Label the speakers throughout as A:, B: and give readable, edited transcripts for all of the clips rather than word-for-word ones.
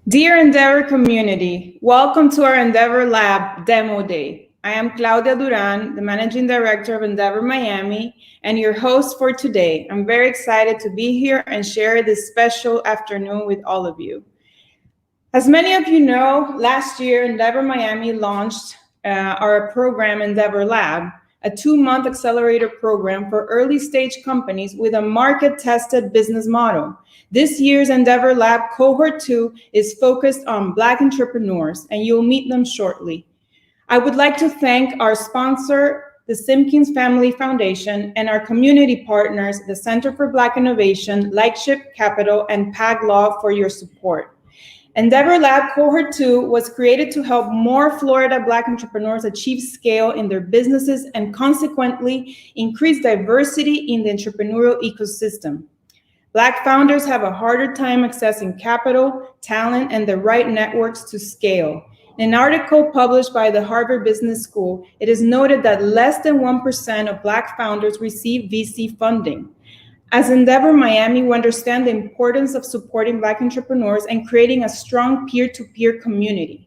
A: Dear Endeavor community, welcome to our EndeavorLAB Demo Day. I am Claudia Duran, the Managing Director of Endeavor Miami, and your host for today. I'm very excited to be here and share this special afternoon with all of you. As many of you know, last year, Endeavor Miami launched our program, EndeavorLAB, a 2-month accelerator program for early-stage companies with a market-tested business model. This year's EndeavorLAB Cohort 2 is focused on Black entrepreneurs, and you'll meet them shortly. I would like to thank our sponsor, the Simpkins Family Foundation, and our community partners, the Center for Black Innovation, Lightship Capital, and PAG Law for your support. EndeavorLAB Cohort 2 was created to help more Florida Black entrepreneurs achieve scale in their businesses and consequently increase diversity in the entrepreneurial ecosystem. Black founders have a harder time accessing capital, talent, and the right networks to scale. In an article published by the Harvard Business School, it is noted that less than 1% of Black founders receive VC funding. As Endeavor Miami, we understand the importance of supporting Black entrepreneurs and creating a strong peer-to-peer community.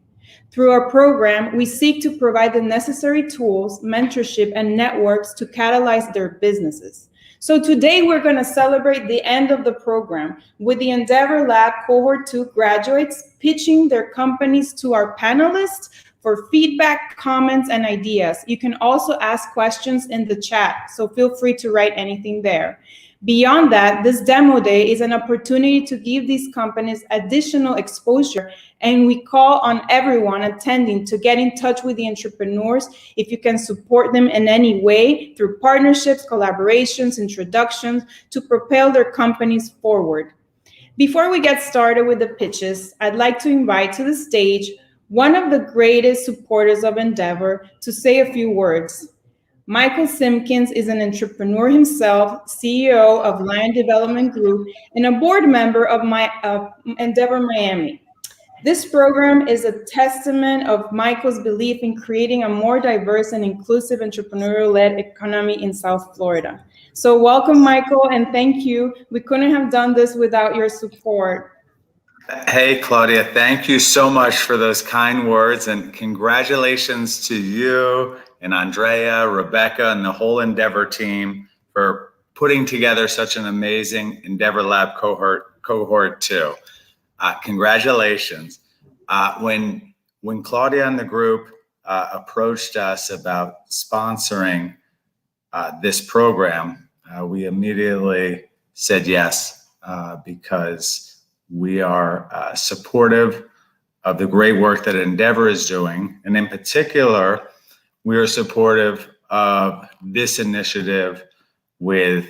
A: Through our program, we seek to provide the necessary tools, mentorship, and networks to catalyze their businesses. So today we're going to celebrate the end of the program with the EndeavorLAB Cohort 2 graduates pitching their companies to our panelists for feedback, comments, and ideas. You can also ask questions in the chat, so feel free to write anything there. Beyond that, this demo day is an opportunity to give these companies additional exposure, and we call on everyone attending to get in touch with the entrepreneurs if you can support them in any way through partnerships, collaborations, introductions to propel their companies forward. Before we get started with the pitches, I'd like to invite to the stage one of the greatest supporters of Endeavor to say a few words. Michael Simpkins is an entrepreneur himself, CEO of Lion Development Group, and a board member of Endeavor Miami. This program is a testament of Michael's belief in creating a more diverse and inclusive entrepreneurial-led economy in South Florida. So welcome, Michael, and thank you. We couldn't have done this without your support.
B: Hey, Claudia, thank you so much for those kind words, and congratulations to you and Andrea, Rebecca, and the whole Endeavor team for putting together such an amazing EndeavorLAB Cohort 2. Congratulations. When Claudia and the group approached us about sponsoring this program, we immediately said yes, because we are supportive of the great work that Endeavor is doing, and in particular, we are supportive of this initiative with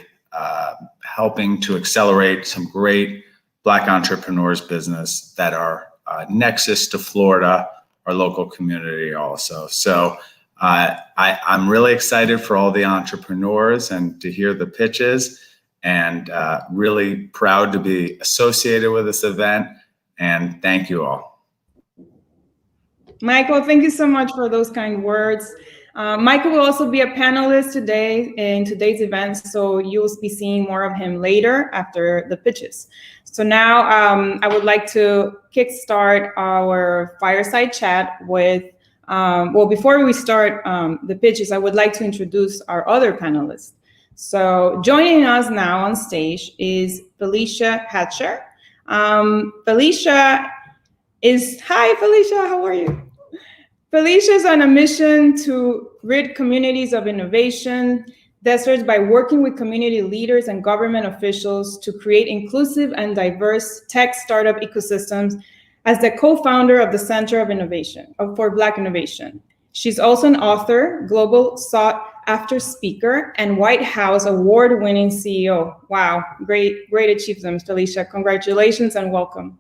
B: helping to accelerate some great Black entrepreneurs business that are nexus to Florida, our local community also. So I'm really excited for all the entrepreneurs and to hear the pitches, and really proud to be associated with this event, and thank you all.
A: Michael, thank you so much for those kind words. Michael will also be a panelist today in today's event, so you'll be seeing more of him later after the pitches. So now I would like to kickstart our fireside chat with, well, before we start the pitches, I would like to introduce our other panelists. So joining us now on stage is Felicia Hatcher. Felicia, how are you? Felicia is on a mission to rid communities of innovation deserts by working with community leaders and government officials to create inclusive and diverse tech startup ecosystems as the co-founder of the Center of Innovation for Black Innovation. She's also an author, global sought-after speaker, and White House award-winning CEO. Wow, great achievements, Felicia. Congratulations and welcome.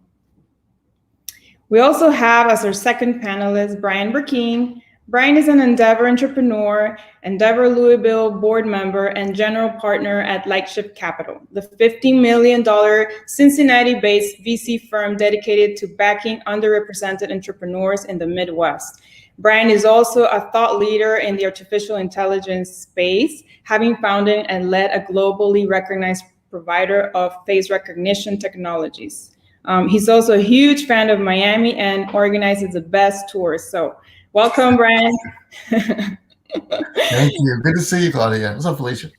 A: We also have as our second panelist, Brian Burkeen. Brian is an Endeavor entrepreneur, Endeavor Louisville board member, and general partner at Lightship Capital, the $50 million Cincinnati-based VC firm dedicated to backing underrepresented entrepreneurs in the Midwest. Brian is also a thought leader in the artificial intelligence space, having founded and led a globally recognized provider of face recognition technologies. He's also a huge fan of Miami and organizes the best tours. So welcome, Brian.
C: Thank you. Good to see you, Claudia. What's up, Felicia?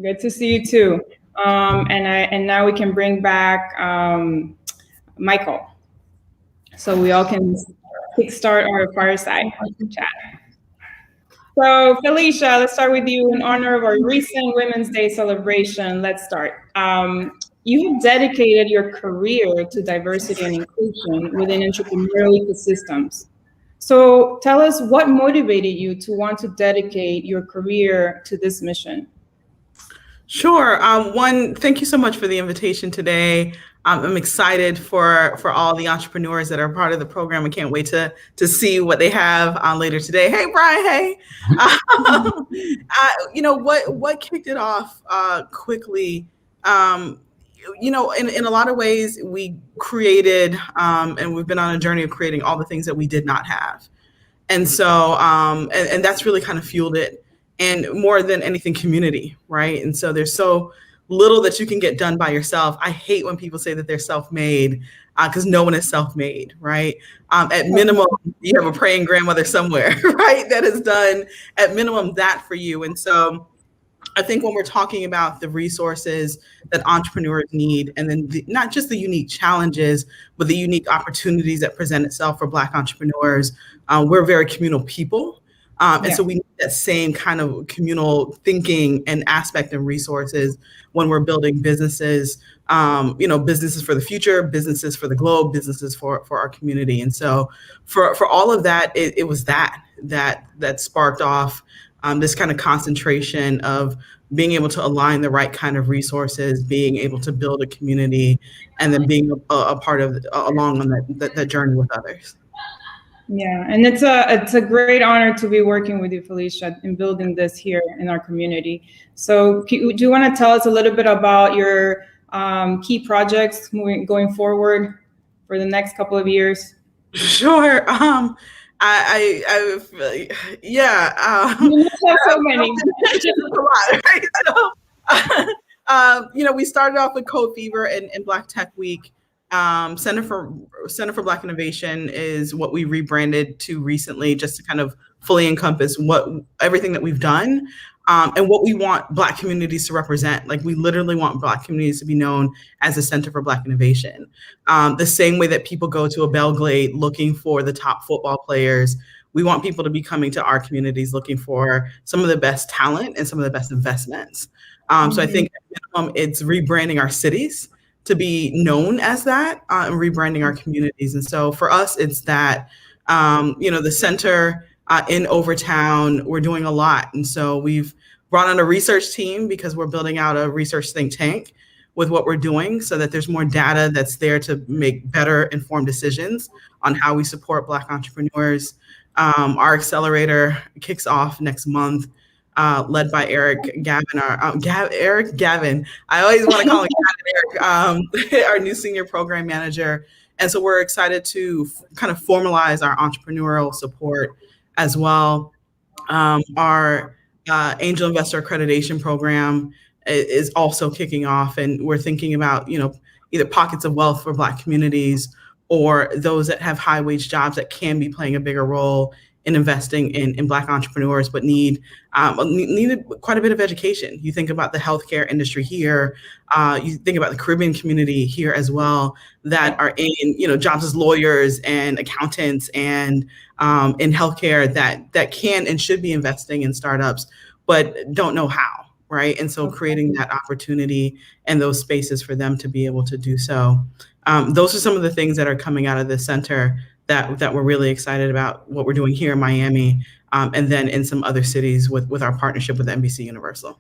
A: Good to see you too. And now we can bring back Michael, so we all can kickstart our fireside chat. So Felicia, let's start with you in honor of our recent Women's Day celebration. Let's start. You have dedicated your career to diversity and inclusion within entrepreneurial ecosystems. So tell us what motivated you to want to dedicate your career to this mission?
D: Sure. One, thank you so much for the invitation today. I'm excited for all the entrepreneurs that are part of the program. I can't wait to see what they have on later today. Hey, Brian. Hey. What kicked it off quickly? In a lot of ways, we created and we've been on a journey of creating all the things that we did not have. And so and that's really kind of fueled it. And more than anything, community, right? And so there's so little that you can get done by yourself. I hate when people say that they're self-made because no one is self-made, right? At minimum, you have a praying grandmother somewhere, right? That has done at minimum that for you. And so I think when we're talking about the resources that entrepreneurs need, and then not just the unique challenges, but the unique opportunities that present itself for Black entrepreneurs, we're very communal people. And so we need that same kind of communal thinking and aspect and resources when we're building businesses, businesses for the future, businesses for the globe, businesses for our community. And so for all of that, it was that sparked off this kind of concentration of being able to align the right kind of resources, being able to build a community, and then being a part of along on that journey with others.
A: Yeah, and it's a great honor to be working with you, Felicia, in building this here in our community. So do you want to tell us a little bit about your key projects going forward for the next couple of years?
D: Sure. You
A: have so many.
D: We started off with Code Fever and Black Tech Week. Center for Black Innovation is what we rebranded to recently, just to kind of fully encompass everything that we've done and what we want Black communities to represent. Like, we literally want Black communities to be known as a Center for Black Innovation. The same way that people go to a Belgrade looking for the top football players, we want people to be coming to our communities looking for some of the best talent and some of the best investments. So I think at minimum, it's rebranding our cities to be known as that and rebranding our communities. And so for us, it's that, the center in Overtown, we're doing a lot. And so we've brought on a research team because we're building out a research think tank with what we're doing so that there's more data that's there to make better informed decisions on how we support Black entrepreneurs. Our accelerator kicks off next month, led by Eric Gavin. Eric Gavin. I always want to call him Eric, our new senior program manager. And so we're excited to kind of formalize our entrepreneurial support as well. Our angel investor accreditation program is also kicking off, and we're thinking about, either pockets of wealth for Black communities or those that have high wage jobs that can be playing a bigger role in investing in Black entrepreneurs, but needed quite a bit of education. You think about the healthcare industry here, you think about the Caribbean community here as well, that are in, jobs as lawyers and accountants and in healthcare that can and should be investing in startups, but don't know how, right? And so creating that opportunity and those spaces for them to be able to do so. Those are some of the things that are coming out of the center that we're really excited about what we're doing here in Miami, and then in some other cities with our partnership with NBC Universal.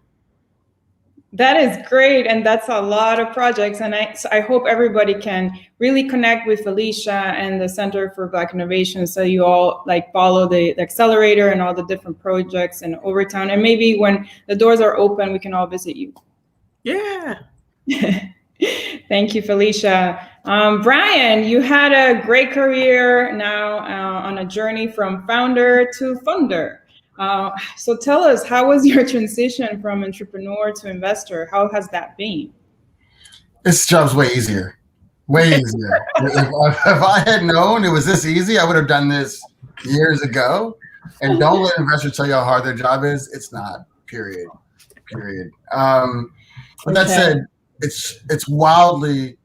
A: That is great, and that's a lot of projects, and I hope everybody can really connect with Felicia and the Center for Black Innovation, so you all follow the accelerator and all the different projects in Overtown, and maybe when the doors are open, we can all visit you.
D: Yeah.
A: Thank you, Felicia. Brian, you had a great career now on a journey from founder to funder. So tell us, how was your transition from entrepreneur to investor? How has that been?
C: This job's way easier. Way easier. If I had known it was this easy, I would have done this years ago. And don't let investors tell you how hard their job is. It's not. Period. But that said, it's wildly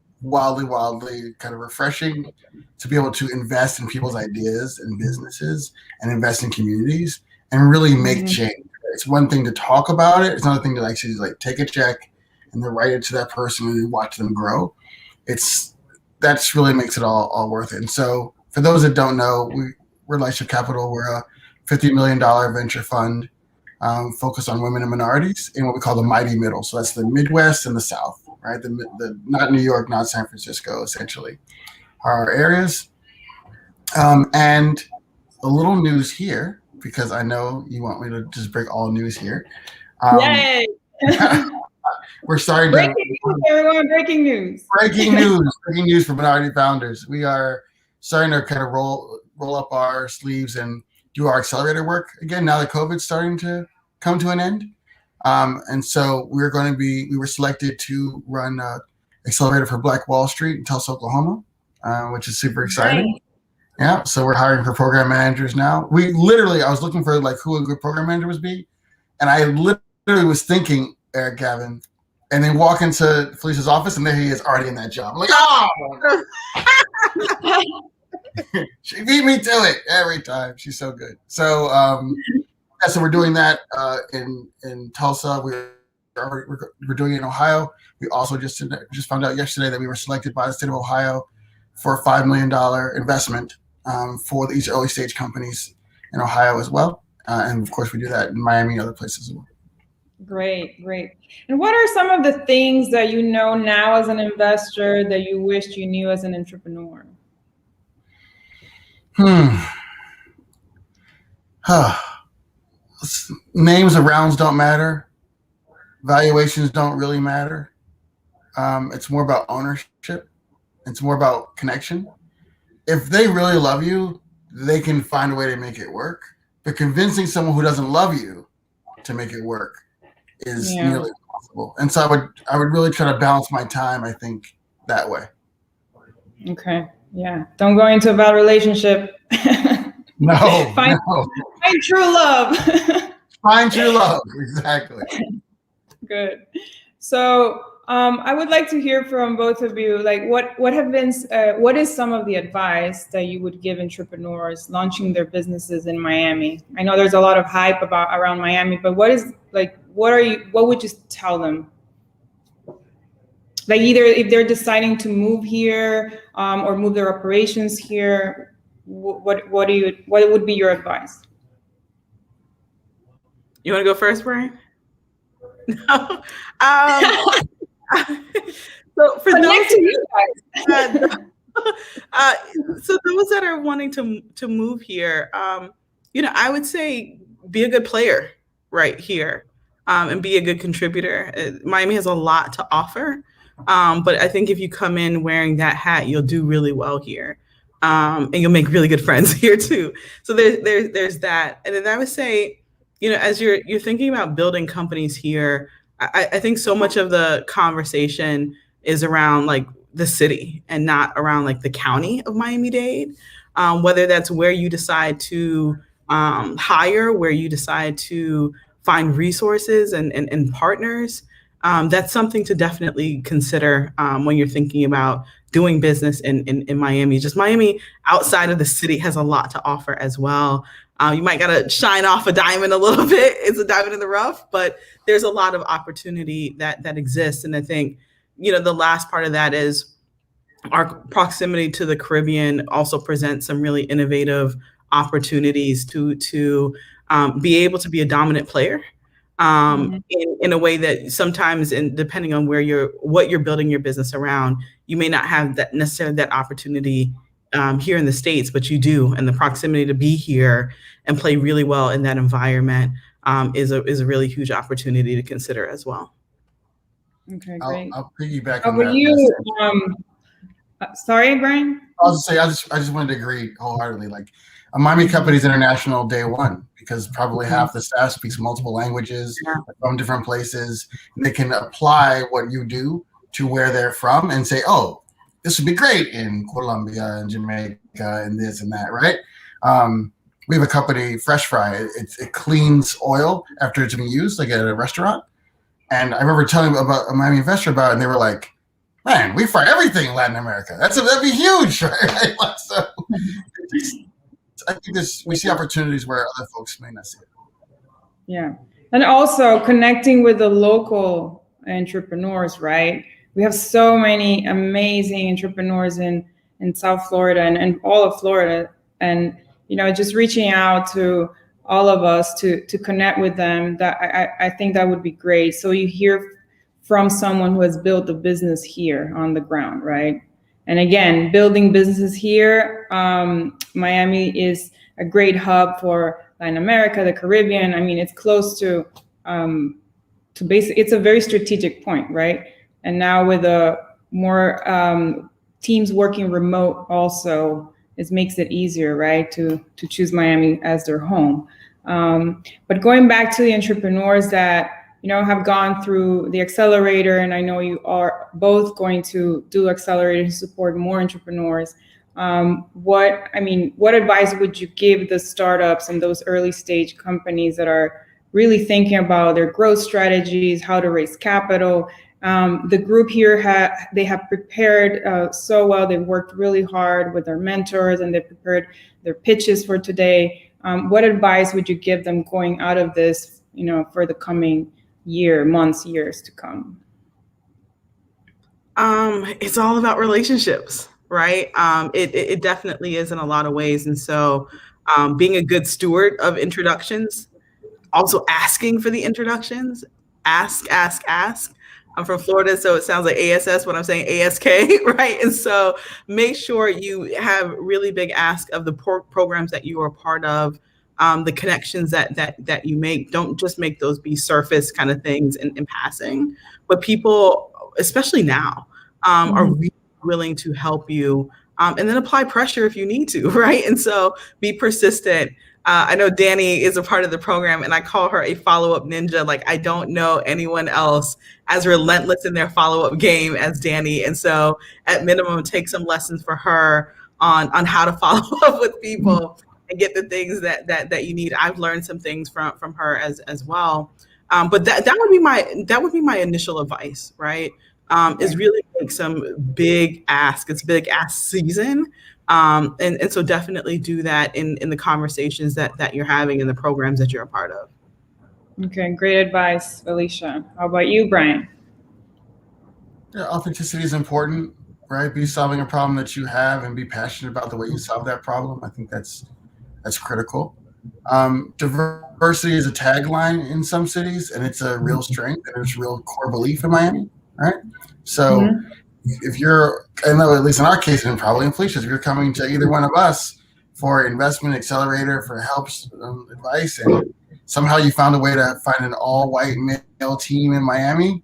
C: kind of refreshing to be able to invest in people's ideas and businesses and invest in communities and really make change. It's one thing to talk about it. It's another thing to actually like take a check and then write it to that person and watch them grow. That's really makes it all worth it. And so for those that don't know, we're Lightship Capital. We're a $50 million venture fund focused on women and minorities in what we call the mighty middle. So that's the Midwest and the South, right? The not New York, not San Francisco, essentially, are our areas. And a little news here, because I know you want me to just break all news here.
A: Yay!
C: We're starting
A: breaking news, everyone! Breaking news!
C: Breaking news for minority founders. We are starting to kind of roll up our sleeves and do our accelerator work again. Now that COVID's starting to come to an end, and so we were selected to run accelerator for Black Wall Street in Tulsa, Oklahoma, which is super exciting. Nice. Yeah, so we're hiring for program managers now. I was looking for like who a good program manager would be, and I literally was thinking Eric Gavin. And then walk into Felicia's office, and there he is already in that job. I'm like, oh! She beat me to it every time. She's so good. So, so we're doing that in Tulsa. We're doing it in Ohio. We also just found out yesterday that we were selected by the state of Ohio for a $5 million investment for these early stage companies in Ohio as well. And of course, we do that in Miami and other places as well.
A: Great. And what are some of the things that you know now as an investor that you wished you knew as an entrepreneur?
C: Names of rounds don't matter. Valuations don't really matter. It's more about ownership. It's more about connection. If they really love you, they can find a way to make it work. But convincing someone who doesn't love you to make it work is nearly impossible. And so I would really try to balance my time, I think, that way.
A: Okay. Yeah. Don't go into a bad relationship.
C: No.
A: Find true love.
C: Find true love. Exactly.
A: Good. So I would like to hear from both of you, like what is some of the advice that you would give entrepreneurs launching their businesses in Miami? I know there's a lot of hype around Miami, but what would you tell them? Like either if they're deciding to move here or move their operations here, what would be your advice?
D: You want to go first, Brian? No. So for those that are wanting to move here, I would say be a good player right here, and be a good contributor. Miami has a lot to offer, but I think if you come in wearing that hat, you'll do really well here, and you'll make really good friends here too. So there's that, and then I would say, as you're thinking about building companies here, I think so much of the conversation is around like the city and not around like the county of Miami-Dade, whether that's where you decide to hire, where you decide to find resources and partners. That's something to definitely consider when you're thinking about doing business in Miami. Just Miami outside of the city has a lot to offer as well. You might gotta shine off a diamond a little bit. It's a diamond in the rough, but there's a lot of opportunity that exists. And I think, the last part of that is our proximity to the Caribbean also presents some really innovative opportunities to be able to be a dominant player in a way that sometimes, and depending on what you're building your business around, you may not have that necessarily that opportunity here in the States, but you do, and the proximity to be here and play really well in that environment is a really huge opportunity to consider as well.
A: Okay, great.
C: I'll piggyback
A: on that. You, sorry, Brian?
C: I just wanted to agree wholeheartedly. Like, a Miami company is international day one because probably half the staff speaks multiple languages from different places. And they can apply what you do to where they're from and say, oh, this would be great in Colombia and Jamaica and this and that, right? We have a company, Fresh Fry. It cleans oil after it's been used, like at a restaurant. And I remember telling about a Miami investor about it, and they were like, "Man, we fry everything in Latin America. That'd be huge, right?" So I think we see opportunities where other folks may not see it.
A: Yeah, and also connecting with the local entrepreneurs, right? We have so many amazing entrepreneurs in South Florida and all of Florida, and just reaching out to all of us to connect with them. That I think that would be great. So you hear from someone who has built a business here on the ground, right? And again, building businesses here, Miami is a great hub for Latin America, the Caribbean. I mean, it's close to basic. It's a very strategic point, right? And now with more teams working remote, also, it makes it easier, right, to choose Miami as their home. But going back to the entrepreneurs that have gone through the accelerator, and I know you are both going to do accelerator to support more entrepreneurs. What advice would you give the startups and those early stage companies that are really thinking about their growth strategies, how to raise capital? The group here they have prepared so well. They've worked really hard with their mentors, and they prepared their pitches for today. What advice would you give them going out of this, for the coming years to come?
D: It's all about relationships, right? It definitely is in a lot of ways. And so being a good steward of introductions, also asking for the introductions, ask. I'm from Florida, so it sounds like ASS when I'm saying ASK, right? And so make sure you have really big ask of the programs that you are part of, the connections that you make. Don't just make those be surface kind of things in passing, but people, especially now, are really willing to help you, and then apply pressure if you need to, right? And so be persistent. I know Danny is a part of the program, and I call her a follow-up ninja. Like, I don't know anyone else as relentless in their follow-up game as Danny. And so at minimum, take some lessons for her on how to follow up with people and get the things that you need. I've learned some things from her as well. But that would be my initial advice, right? Is really make some big ask. It's big ask season. And so definitely do that in the conversations that you're having in the programs that you're a part of.
A: Okay, great advice, Alicia. How about you, Brian?
C: Yeah, authenticity is important, right? Be solving a problem that you have and be passionate about the way you solve that problem. I think that's critical. Diversity is a tagline in some cities, and it's a real strength, and it's a real core belief in Miami, right? So if you're, I know at least in our case, and probably in Felicia's, if you're coming to either one of us for investment accelerator, for helps, advice, and somehow you found a way to find an all-white male team in Miami,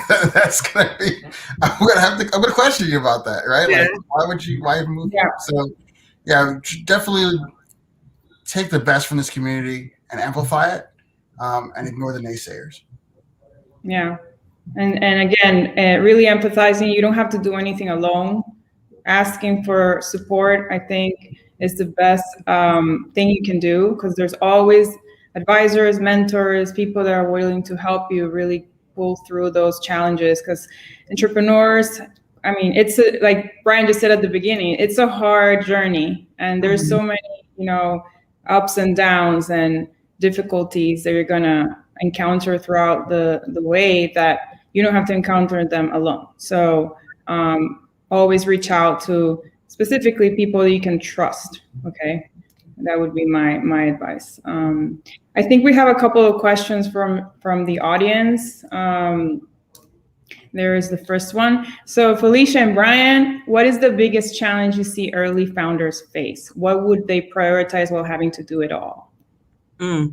C: that's gonna be. I'm gonna question you about that, right?
D: Yeah.
C: Like, why even move? Yeah. So, yeah, definitely take the best from this community and amplify it, and ignore the naysayers.
A: Yeah. And again, really empathizing, you don't have to do anything alone. Asking for support, I think, is the best thing you can do, because there's always advisors, mentors, people that are willing to help you really pull through those challenges. Because entrepreneurs, I mean, it's like Brian just said at the beginning, it's a hard journey, and there's so many, ups and downs and difficulties that you're gonna encounter throughout the way that you don't have to encounter them alone. So always reach out to specifically people that you can trust. Okay, that would be my advice. I think we have a couple of questions from the audience. There is the first one. So Felicia and Brian, what is the biggest challenge you see early founders face? What would they prioritize while having to do it all?
D: Yeah,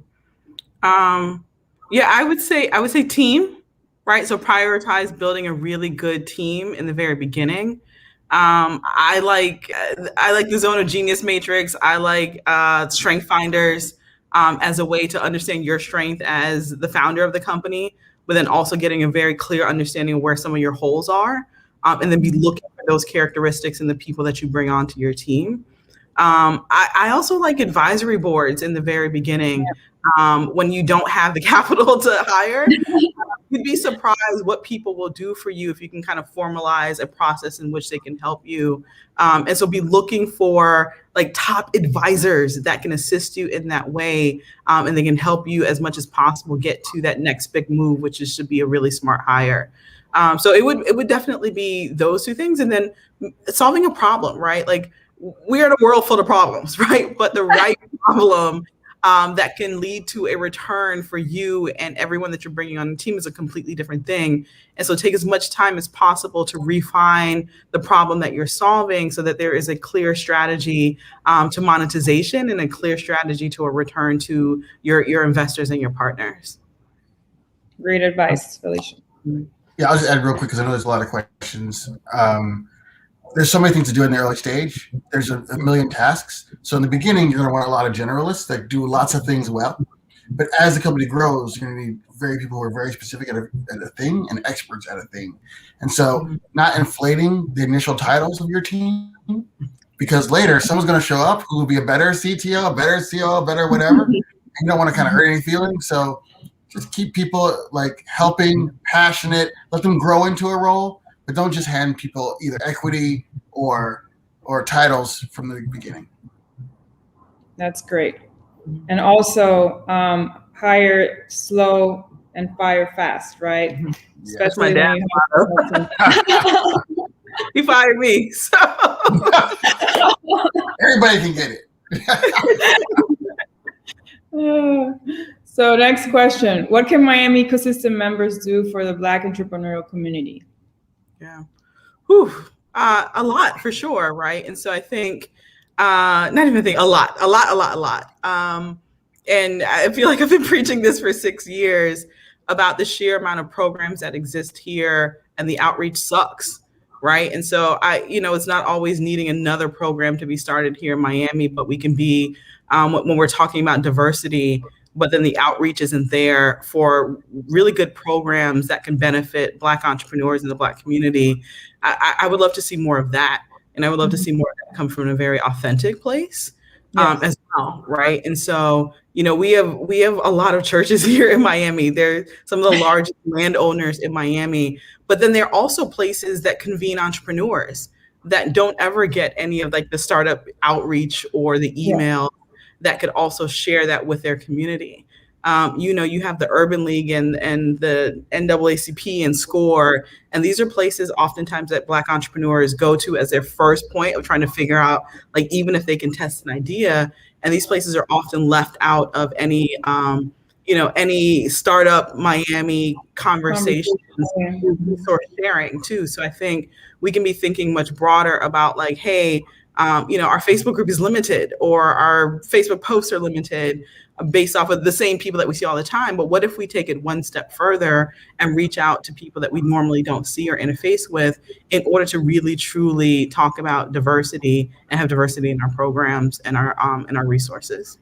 D: I would say team, right? So prioritize building a really good team in the very beginning. I like the zone of genius matrix. I like strength finders as a way to understand your strength as the founder of the company, but then also getting a very clear understanding of where some of your holes are. and then be looking for those characteristics in the people that you bring onto your team. I also like advisory boards in the very beginning. When you don't have the capital to hire, you'd be surprised what people will do for you if you can kind of formalize a process in which they can help you. And so be looking for like top advisors that can assist you in that way. And they can help you as much as possible get to that next big move, which is should be a really smart hire. So it would definitely be those two things. And then solving a problem, right? Like we're in a world full of problems, right? But the right problem that can lead to a return for you and everyone that you're bringing on the team is a completely different thing. And so take as much time as possible to refine the problem that you're solving so that there is a clear strategy to monetization and a clear strategy to a return to your investors and your partners.
A: Great advice, Felicia.
C: Yeah, I'll just add real quick because I know there's a lot of questions. There's so many things to do in the early stage. There's a million tasks. So in the beginning, you're going to want a lot of generalists that do lots of things well. But as the company grows, you're going to need very people who are very specific at a thing and experts at a thing. And so not inflating the initial titles of your team, because later someone's going to show up who will be a better CTO, a better COO, a better whatever. And you don't want to kind of hurt any feelings. So just keep people like helping, passionate, let them grow into a role. But don't just hand people either equity or titles from the beginning.
A: That's great. And also hire slow and fire fast, right? Especially
D: my
A: when you
D: He fired me. So.
C: Everybody can get it.
A: So next question. What can Miami ecosystem members do for the Black entrepreneurial community?
D: Yeah. Whew. A lot for sure, right? And so I think, not even think, a lot. And I feel like I've been preaching this for 6 years about the sheer amount of programs that exist here, and the outreach sucks, right? And so it's not always needing another program to be started here in Miami, but we can be, when we're talking about diversity, but then the outreach isn't there for really good programs that can benefit Black entrepreneurs in the Black community. I would love to see more of that. And I would love to see more of that come from a very authentic place as well, right? And so, we have a lot of churches here in Miami. They're some of the largest landowners in Miami, but then there are also places that convene entrepreneurs that don't ever get any of like the startup outreach or the email that could also share that with their community. You have the Urban League and the NAACP and SCORE, and these are places oftentimes that Black entrepreneurs go to as their first point of trying to figure out, like, even if they can test an idea. And these places are often left out of any startup Miami conversations, resource sharing too. So I think we can be thinking much broader about like, hey, our Facebook group is limited, or our Facebook posts are limited based off of the same people that we see all the time. But what if we take it one step further and reach out to people that we normally don't see or interface with in order to really, truly talk about diversity and have diversity in our programs and our resources?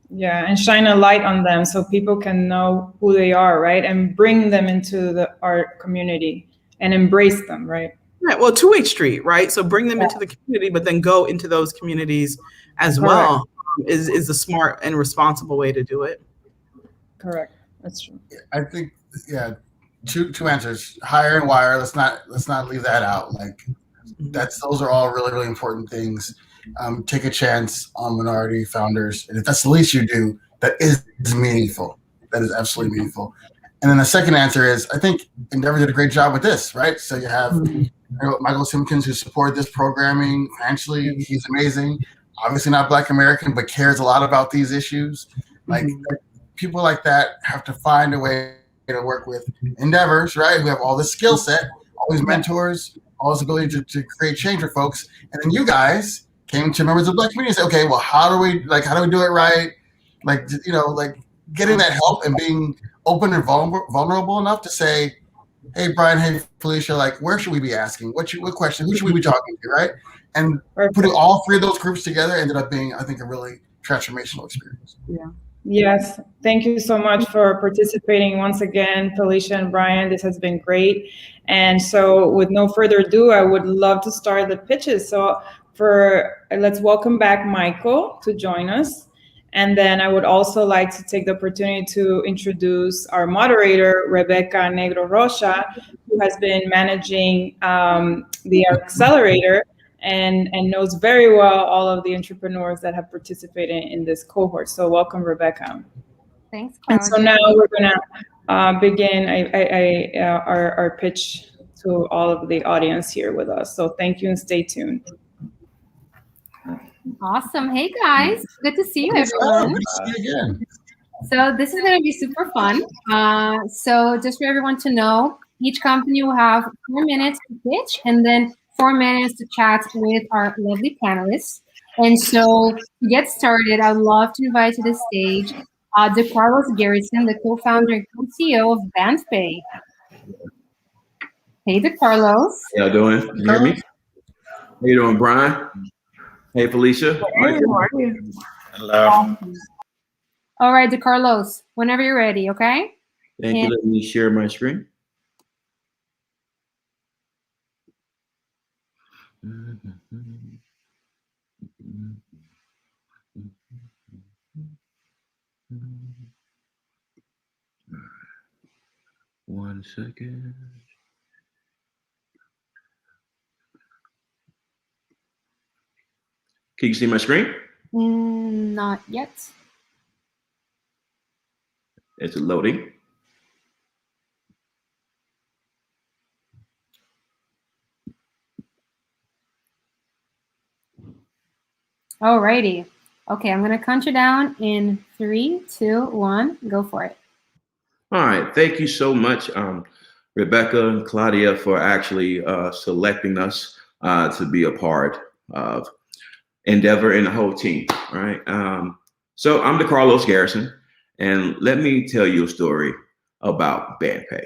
A: Yeah, and shine a light on them so people can know who they are, right? And bring them into our community and embrace them, right?
D: Right. Well, two-way street, right? So bring them into the community, but then go into those communities as well is the smart and responsible way to do it.
A: Correct. That's true.
C: I think, two answers: hire and wire. Let's not leave that out. Like those are all really, really important things. Take a chance on minority founders, and if that's the least you do, that is meaningful. That is absolutely meaningful. And then the second answer is, I think Endeavor did a great job with this, right? So you have Michael Simpkins, who supported this programming financially. He's amazing. Obviously not Black American, but cares a lot about these issues. Like people like that have to find a way to work with Endeavors, right? We have all this skill set, all these mentors, all this ability to create change for folks. And then you guys came to members of the Black community and said, okay, well, how do we do it right? Like getting that help and being open and vulnerable enough to say, hey, Brian, hey, Felicia, like, where should we be asking? What question? Who should we be talking to, right? And putting all three of those groups together ended up being, I think, a really transformational experience.
A: Yes, thank you so much for participating once again, Felicia and Brian. This has been great. And so with no further ado, I would love to start the pitches. So let's welcome back Michael to join us. And then I would also like to take the opportunity to introduce our moderator, Rebecca Negro Rocha, who has been managing the accelerator and knows very well all of the entrepreneurs that have participated in this cohort. So welcome, Rebecca.
E: Thanks, Claudia.
A: And so now we're gonna begin our pitch to all of the audience here with us. So thank you and stay tuned.
E: Awesome. Hey guys, good to see you, everyone.
C: Good to see you again.
E: So this is going to be super fun. So just for everyone to know, each company will have 4 minutes to pitch and then 4 minutes to chat with our lovely panelists. And so to get started, I'd love to invite to the stage DeCarlos Garrison, the co-founder and co-CEO of BandPay. Hey, DeCarlos.
F: How y'all doing? Can you hear me? How you doing, Brian? Hey, Felicia.
A: Hey, how are you?
B: Hello.
E: All right, DeCarlos, whenever you're ready, okay?
F: Thank you. Let me share my screen. One second. Can you see my screen?
E: Not yet.
F: It's loading.
E: All righty. Okay, I'm going to count you down in 3, 2, 1. Go for it.
F: All right. Thank you so much, Rebecca and Claudia, for actually selecting us to be a part of Endeavor and the whole team. All right. So I'm DeCarlos Garrison, and let me tell you a story about BandPay.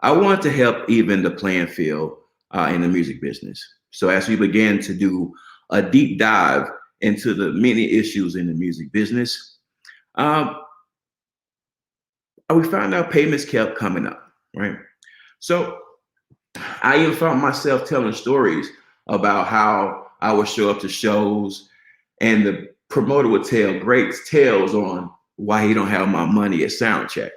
F: I want to help even the playing field in the music business. So as we begin to do a deep dive into the many issues in the music business, we found out payments kept coming up, right? So I even found myself telling stories about how I would show up to shows and the promoter would tell great tales on why he don't have my money at sound check,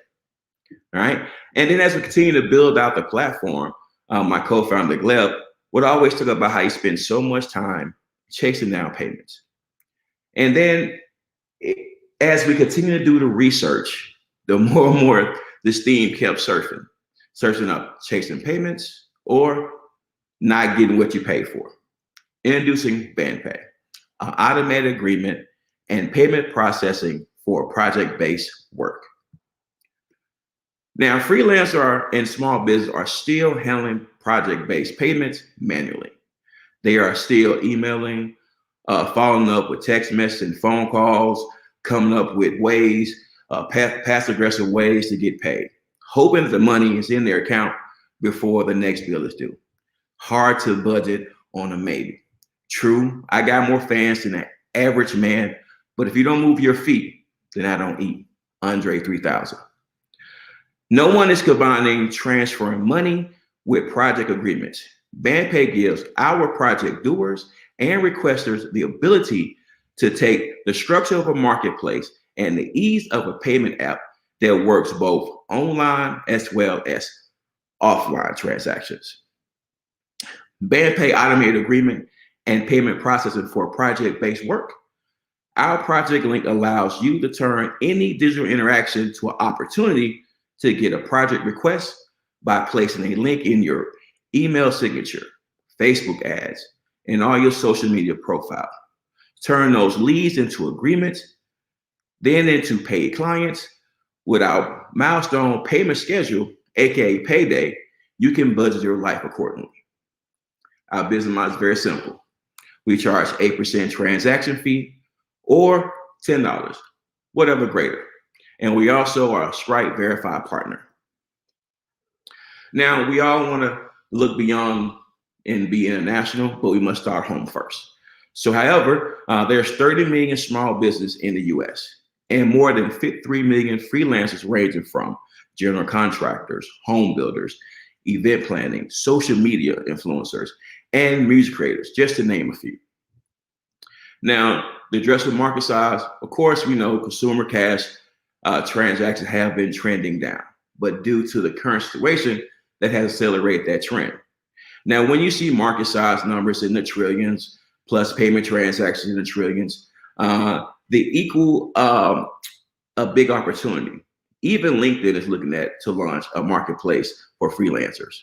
F: right? And then as we continue to build out the platform, my co-founder Gleb would always talk about how he spends so much time chasing down payments. And then as we continue to do the research, the more and more this theme kept searching up chasing payments or not getting what you pay for. Introducing BandPay, an automated agreement and payment processing for project-based work. Now, freelancers and small business are still handling project-based payments manually. They are still emailing, following up with text messages and phone calls, coming up with ways, passive-aggressive ways to get paid, hoping that the money is in their account before the next bill is due. Hard to budget on a maybe. True, I got more fans than the average man, but if you don't move your feet, then I don't eat. Andre 3000. No one is combining transferring money with project agreements. BandPay gives our project doers and requesters the ability to take the structure of a marketplace and the ease of a payment app that works both online as well as offline transactions. BandPay automated agreement and payment processing for project-based work. Our project link allows you to turn any digital interaction to an opportunity to get a project request by placing a link in your email signature, Facebook ads, and all your social media profile. Turn those leads into agreements, then into paid clients. With our milestone payment schedule, aka payday, you can budget your life accordingly. Our business model is very simple. We charge 8% transaction fee or $10, whatever greater. And we also are a Stripe verified partner. Now, we all want to look beyond and be international, but we must start home first. So however, there's 30 million small business in the US. and more than 53 million freelancers ranging from general contractors, home builders, event planning, social media influencers, and music creators, just to name a few. Now, the addressable market size, of course, we know consumer cash transactions have been trending down, but due to the current situation, that has accelerated that trend. Now, when you see market size numbers in the trillions, plus payment transactions in the trillions, they equal a big opportunity. Even LinkedIn is looking at to launch a marketplace for freelancers.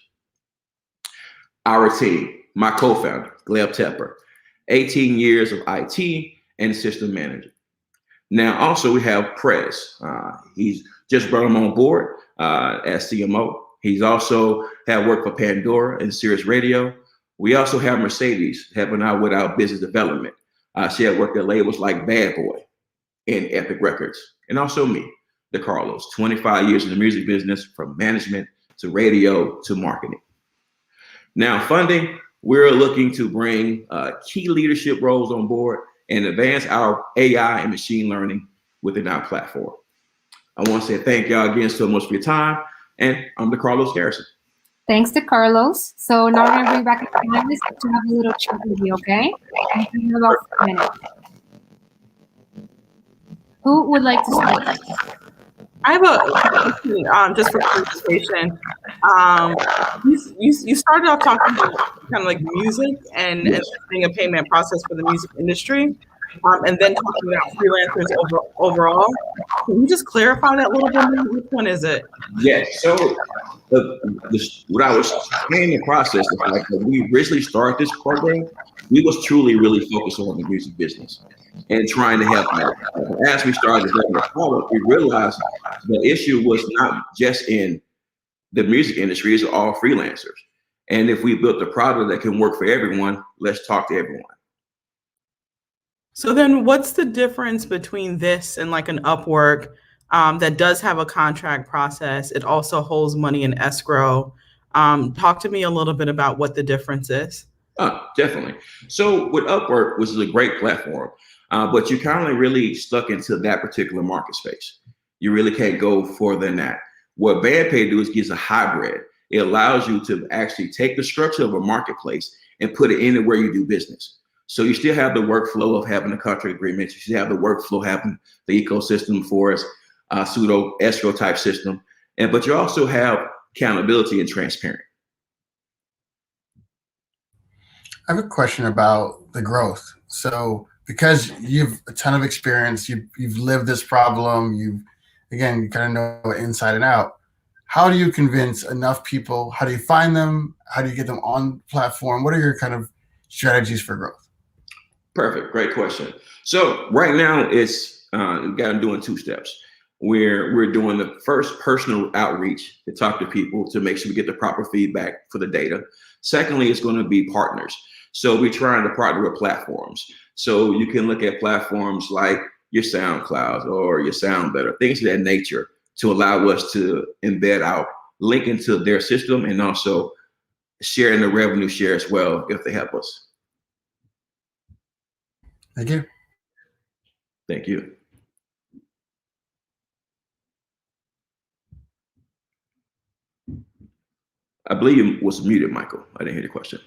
F: Our team, my co-founder, Gleb Tepper, 18 years of IT and system manager. Now, also we have Prez. He's just brought him on board as CMO. He's also had worked for Pandora and Sirius Radio. We also have Mercedes helping out with our business development. She had worked at labels like Bad Boy and Epic Records. And also me, DeCarlos, 25 years in the music business, from management to radio to marketing. Now, funding, we're looking to bring key leadership roles on board and advance our AI and machine learning within our platform. I want to say thank y'all again so much for your time. And I'm DeCarlos Garrison.
E: Thanks to Carlos. So now we're going to bring back a panelist to have a little chat with you, okay? In about 5 minutes. Who would like to start?
D: I have a question, just for clarification. You started off talking about kind of like music and being a payment process for the music industry, and then talking about freelancers overall. Can you just clarify that a little bit more? Which one is it?
F: Yes. So what I was saying in the process is like when we originally started this program, we was truly really focused on the music business and trying to help out. As we started developing the product, we realized the issue was not just in the music industry, it's all freelancers. And if we built a product that can work for everyone, let's talk to everyone.
D: So then what's the difference between this and like an Upwork that does have a contract process? It also holds money in escrow. Talk to me a little bit about what the difference is.
F: Definitely. So with Upwork, which is a great platform, but you kind of really stuck into that particular market space. You really can't go further than that. What BandPay do is gives a hybrid. It allows you to actually take the structure of a marketplace and put it anywhere you do business. So you still have the workflow of having a contract agreement. You still have the workflow having the ecosystem for us, pseudo escrow type system. But you also have accountability and transparency.
C: I have a question about the growth. So because you've a ton of experience, you've lived this problem, you kind of know it inside and out. How do you convince enough people? How do you find them? How do you get them on the platform? What are your kind of strategies for growth?
F: Perfect. Great question. So right now it's I'm doing 2 steps. We're doing the first personal outreach to talk to people to make sure we get the proper feedback for the data. Secondly, it's going to be partners. So we're trying to partner with platforms. So you can look at platforms like your SoundCloud or your SoundBetter, things of that nature, to allow us to embed our link into their system and also sharing the revenue share as well if they help us.
C: Thank you.
F: Thank you. I believe you was muted, Michael. I didn't hear the question.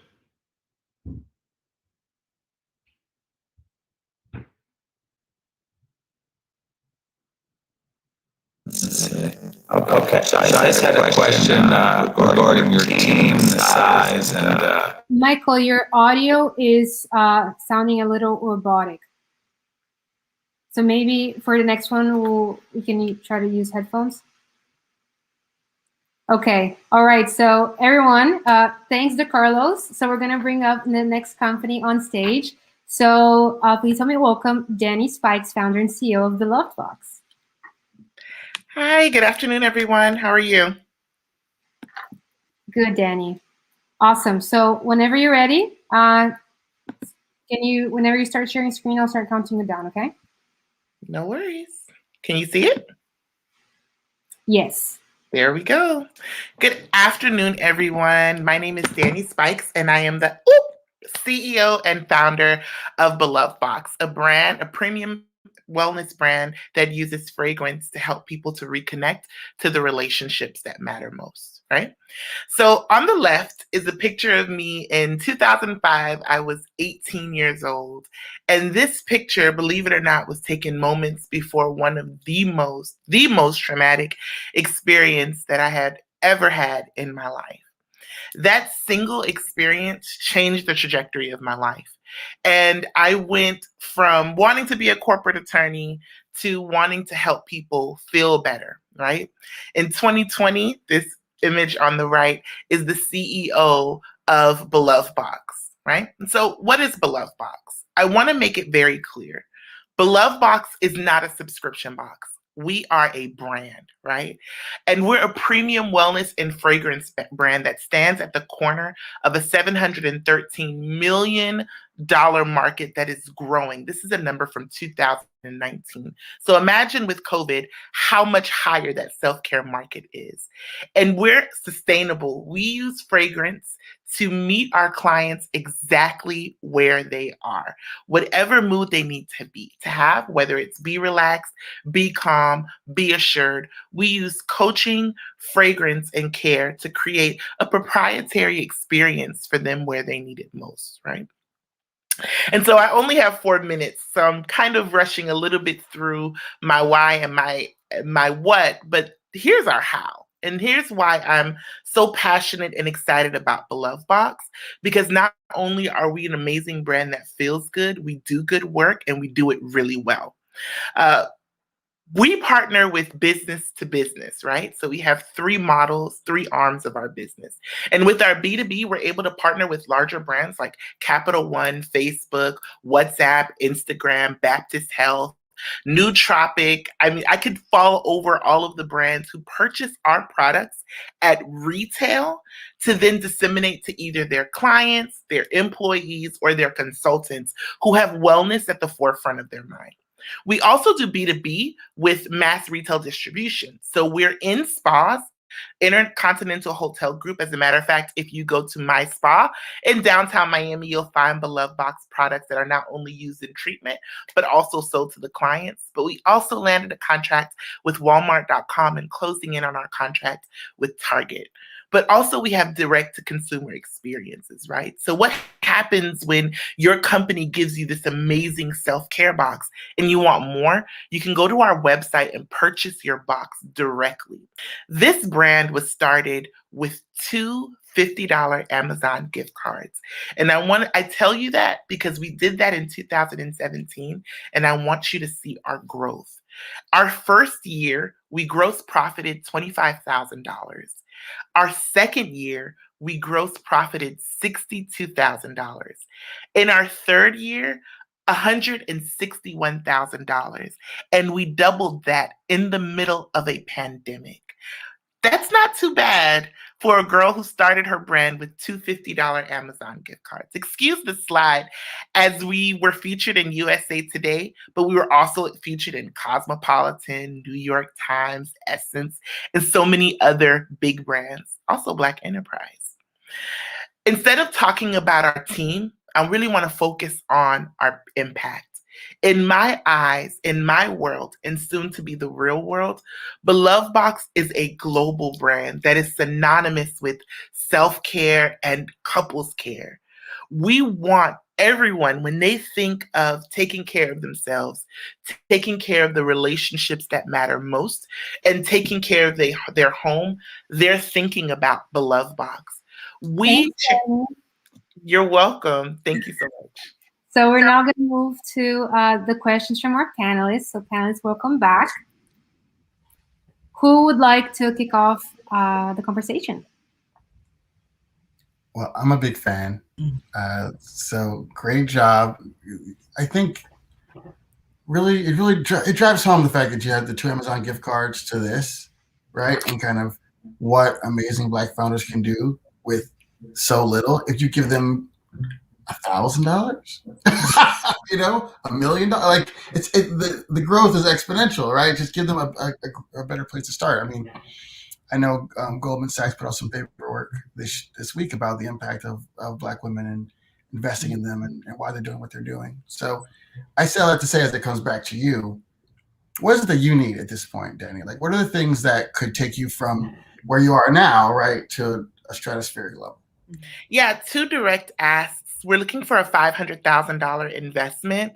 B: Okay, so I just had a question regarding your team, the size, and
E: Michael, your audio is sounding a little robotic. So maybe for the next one, we can try to use headphones. Okay, all right, so everyone, thanks to Carlos. So we're gonna bring up the next company on stage. So please help me welcome Danny Spikes, founder and CEO of Beloved Box.
G: Hi, good afternoon, everyone. How are you?
E: Good, Danny. Awesome. So whenever you're ready, whenever you start sharing screen, I'll start counting it down, okay?
G: No worries. Can you see it?
E: Yes.
G: There we go. Good afternoon, everyone. My name is Danny Spikes, and I am the CEO and founder of Beloved Box, a premium wellness brand that uses fragrance to help people to reconnect to the relationships that matter most, right? So on the left is a picture of me in 2005. I was 18 years old. And this picture, believe it or not, was taken moments before one of the most traumatic experience that I had ever had in my life. That single experience changed the trajectory of my life. And I went from wanting to be a corporate attorney to wanting to help people feel better, right? In 2020, this image on the right is the CEO of Beloved Box, right? And so what is Beloved Box? I want to make it very clear. Beloved Box is not a subscription box. We are a brand, right? And we're a premium wellness and fragrance brand that stands at the corner of a $713 million market that is growing. This is a number from 2019. So imagine with COVID how much higher that self-care market is. And we're sustainable. We use fragrance to meet our clients exactly where they are, whatever mood they need to have, whether it's be relaxed, be calm, be assured. We use coaching, fragrance, and care to create a proprietary experience for them where they need it most, right? And so I only have 4 minutes, so I'm kind of rushing a little bit through my why and my what, but here's our how. And here's why I'm so passionate and excited about Beloved Box, because not only are we an amazing brand that feels good, we do good work and we do it really well. We partner with business to business, right? So we have 3 models, 3 arms of our business. And with our B2B, we're able to partner with larger brands like Capital One, Facebook, WhatsApp, Instagram, Baptist Health, Nootropic. I mean, I could fall over all of the brands who purchase our products at retail to then disseminate to either their clients, their employees, or their consultants who have wellness at the forefront of their mind. We also do B2B with mass retail distribution. So we're in spas, Intercontinental Hotel Group. As a matter of fact, if you go to my spa in downtown Miami, you'll find Beloved Box products that are not only used in treatment, but also sold to the clients. But we also landed a contract with Walmart.com and closing in on our contract with Target. But also we have direct to consumer experiences, right? So what happens when your company gives you this amazing self-care box and you want more? You can go to our website and purchase your box directly. This brand was started with 2 $50 Amazon gift cards. And I tell you that because we did that in 2017, and I want you to see our growth. Our first year, we gross profited $25,000. Our second year, we gross profited $62,000. In our third year, $161,000. And we doubled that in the middle of a pandemic. That's not too bad for a girl who started her brand with 2 $50 Amazon gift cards. Excuse the slide, as we were featured in USA Today, but we were also featured in Cosmopolitan, New York Times, Essence, and so many other big brands, also Black Enterprise. Instead of talking about our team, I really want to focus on our impact. In my eyes, in my world, and soon to be the real world, Beloved Box is a global brand that is synonymous with self-care and couples care. We want everyone, when they think of taking care of themselves, taking care of the relationships that matter most, and taking care of their home, they're thinking about Beloved Box. You're welcome. Thank you so much.
E: So we're now going to move to the questions from our panelists. So panelists, welcome back. Who would like to kick off the conversation?
C: Well, I'm a big fan. So great job. I think it drives home the fact that you have the 2 Amazon gift cards to this, right? And kind of what amazing Black founders can do with so little. If you give them $1,000, $1 million, like the growth is exponential, right? Just give them a better place to start. I mean, I know Goldman Sachs put out some paperwork this week about the impact of Black women in investing in them and why they're doing what they're doing. So I say all that to say, as it comes back to you, what is it that you need at this point, Danny? Like, what are the things that could take you from where you are now, right, to a stratospheric level?
G: Yeah, 2 direct asks. We're looking for a $500,000 investment.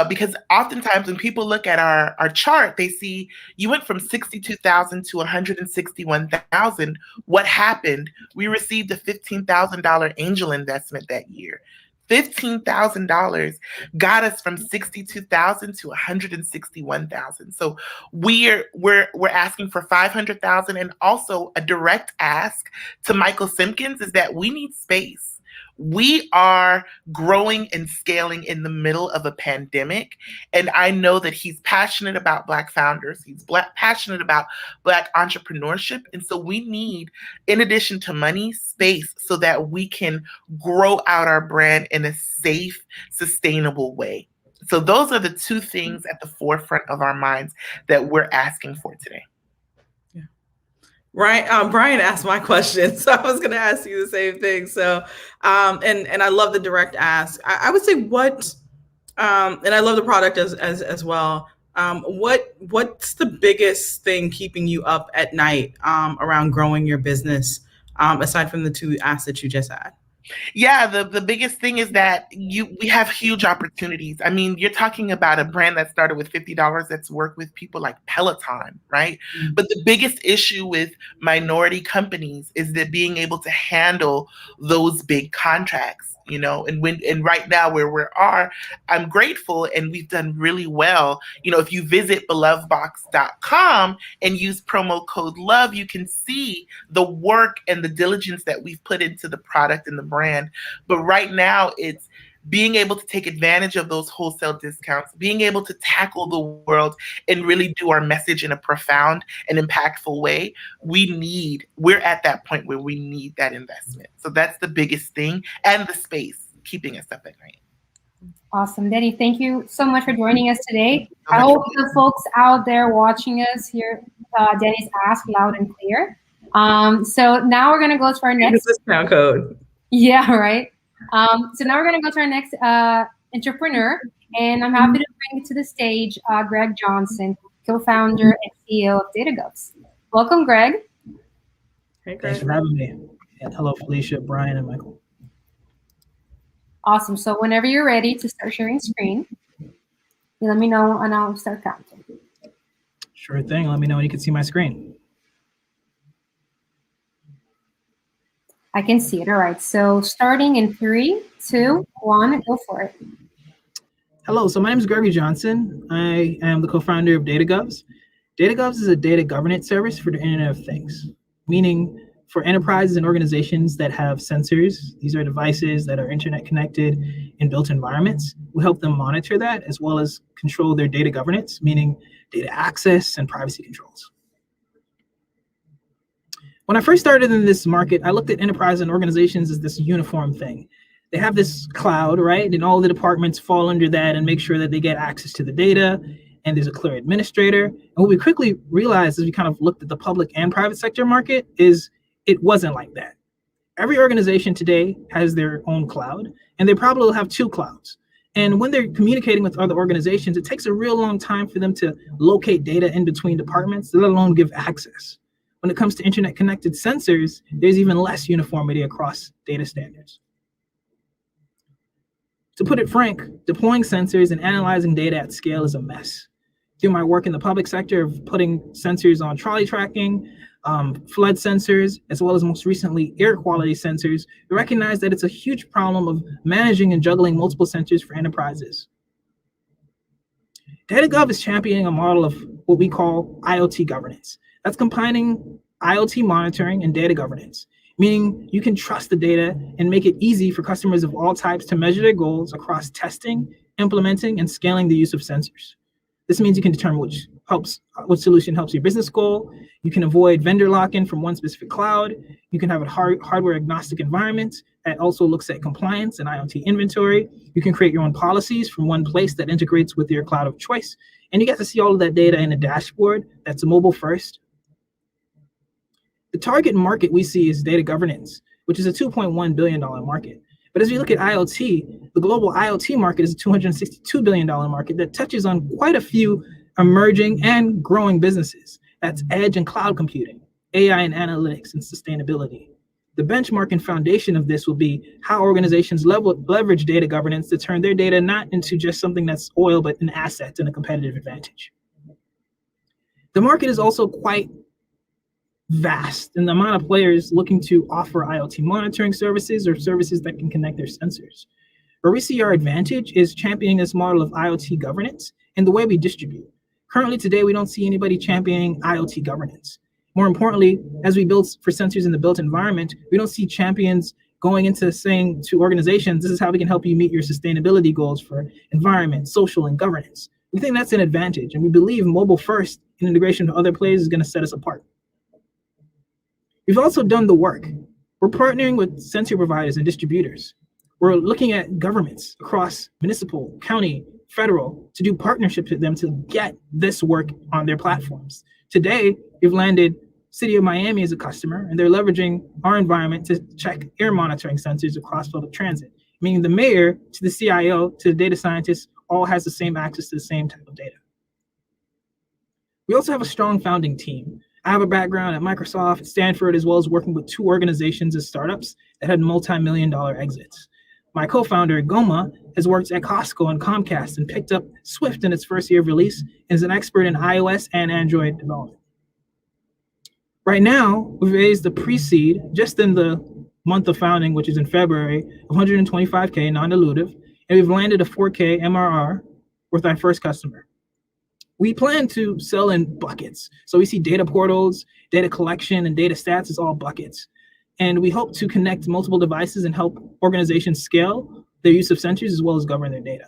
G: Because oftentimes when people look at our chart, they see you went from 62,000 to 161,000. What happened? We received a $15,000 angel investment that year. $15,000 got us from 62,000 to 161,000. So we're asking for 500,000, and also a direct ask to Michael Simpkins is that we need space. We are growing and scaling in the middle of a pandemic. And I know that he's passionate about Black founders. He's passionate about Black entrepreneurship. And so we need, in addition to money, space so that we can grow out our brand in a safe, sustainable way. So those are the 2 things at the forefront of our minds that we're asking for today.
D: Right. Brian asked my question, so I was going to ask you the same thing. So, and I love the direct ask. I would say what, and I love the product as well. What's the biggest thing keeping you up at night around growing your business, aside from the 2 asks that you just had?
G: Yeah, the biggest thing is that we have huge opportunities. I mean, you're talking about a brand that started with $50 that's worked with people like Peloton, right? Mm-hmm. But the biggest issue with minority companies is that being able to handle those big contracts. And right now where we are, I'm grateful and we've done really well. If you visit belovedbox.com and use promo code LOVE, you can see the work and the diligence that we've put into the product and the brand. But right now it's being able to take advantage of those wholesale discounts, being able to tackle the world and really do our message in a profound and impactful way. We're at that point where we need that investment. So that's the biggest thing, and the space keeping us up at night.
E: Awesome. Danny, thank you so much for joining us today. I hope the folks out there watching us hear Danny's ask loud and clear. So now we're going to go to our next
D: discount code.
E: Yeah, right. So now we're going to go to our next entrepreneur, and I'm happy to bring to the stage Greg Johnson, co-founder and CEO of DataGovs. Welcome, Greg.
D: Hey, Greg.
H: Thanks for having me. And hello, Felicia, Brian, and Michael.
E: Awesome. So whenever you're ready to start sharing screen, you let me know and I'll start counting.
H: Sure thing. Let me know when you can see my screen.
E: I can see it. All right. So starting in 3, 2, 1, go for it.
H: Hello. So my name is Gregory Johnson. I am the co-founder of DataGovs. DataGovs is a data governance service for the Internet of Things, meaning for enterprises and organizations that have sensors. These are devices that are internet connected in built environments. We help them monitor that as well as control their data governance, meaning data access and privacy controls. When I first started in this market, I looked at enterprise and organizations as this uniform thing. They have this cloud, right? And all the departments fall under that and make sure that they get access to the data, and there's a clear administrator. And what we quickly realized as we kind of looked at the public and private sector market is it wasn't like that. Every organization today has their own cloud, and they probably will have 2 clouds. And when they're communicating with other organizations, it takes a real long time for them to locate data in between departments, let alone give access. When it comes to internet connected sensors, there's even less uniformity across data standards. To put it frank, deploying sensors and analyzing data at scale is a mess. Through my work in the public sector of putting sensors on trolley tracking, flood sensors, as well as most recently air quality sensors, we recognize that it's a huge problem of managing and juggling multiple sensors for enterprises. DataGov is championing a model of what we call IoT governance. That's combining IoT monitoring and data governance, meaning you can trust the data and make it easy for customers of all types to measure their goals across testing, implementing, and scaling the use of sensors. This means you can determine which solution helps your business goal. You can avoid vendor lock-in from one specific cloud. You can have a hardware agnostic environment that also looks at compliance and IoT inventory. You can create your own policies from one place that integrates with your cloud of choice. And you get to see all of that data in a dashboard that's mobile first. The target market we see is data governance, which is a $2.1 billion market. But as we look at IoT, the global IoT market is a $262 billion market that touches on quite a few emerging and growing businesses. That's edge and cloud computing, AI and analytics, and sustainability. The benchmark and foundation of this will be how organizations leverage data governance to turn their data not into just something that's oil, but an asset and a competitive advantage. The market is also quite vast in the amount of players looking to offer IoT monitoring services or services that can connect their sensors. Where we see our advantage is championing this model of IoT governance and the way we distribute. Currently today, we don't see anybody championing IoT governance. More importantly, as we build for sensors in the built environment, we don't see champions going into saying to organizations, this is how we can help you meet your sustainability goals for environment, social, and governance. We think that's an advantage, and we believe mobile first and integration with other players is going to set us apart. We've also done the work. We're partnering with sensor providers and distributors. We're looking at governments across municipal, county, federal, to do partnerships with them to get this work on their platforms. Today, we've landed City of Miami as a customer, and they're leveraging our environment to check air monitoring sensors across public transit, meaning the mayor to the CIO to the data scientist all has the same access to the same type of data. We also have a strong founding team. I have a background at Microsoft, Stanford, as well as working with 2 organizations as startups that had multi-million-dollar exits. My co-founder, Goma, has worked at Costco and Comcast and picked up Swift in its first year of release and is an expert in iOS and Android development. Right now, we've raised the pre-seed just in the month of founding, which is in February, of $125K non-dilutive, and we've landed a 4K MRR with our first customer. We plan to sell in buckets. So we see data portals, data collection, and data stats as all buckets. And we hope to connect multiple devices and help organizations scale their use of sensors as well as govern their data.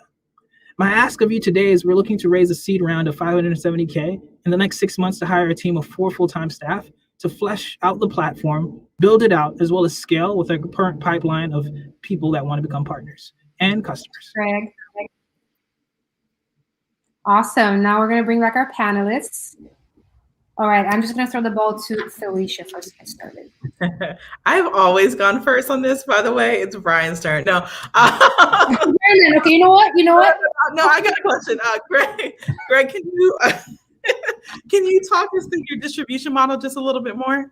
H: My ask of you today is we're looking to raise a seed round of $570K in the next 6 months to hire a team of 4 full-time staff to flesh out the platform, build it out, as well as scale with a current pipeline of people that want to become partners and customers.
E: Greg. Awesome. Now we're going to bring back our panelists. All right, I'm just going to throw the ball to Felicia first to get started.
D: I've always gone first on this, by the way. It's Brian's turn. No.
E: Okay, you know what?
D: No, I got a question. Greg, can you talk us through your distribution model just a little bit more?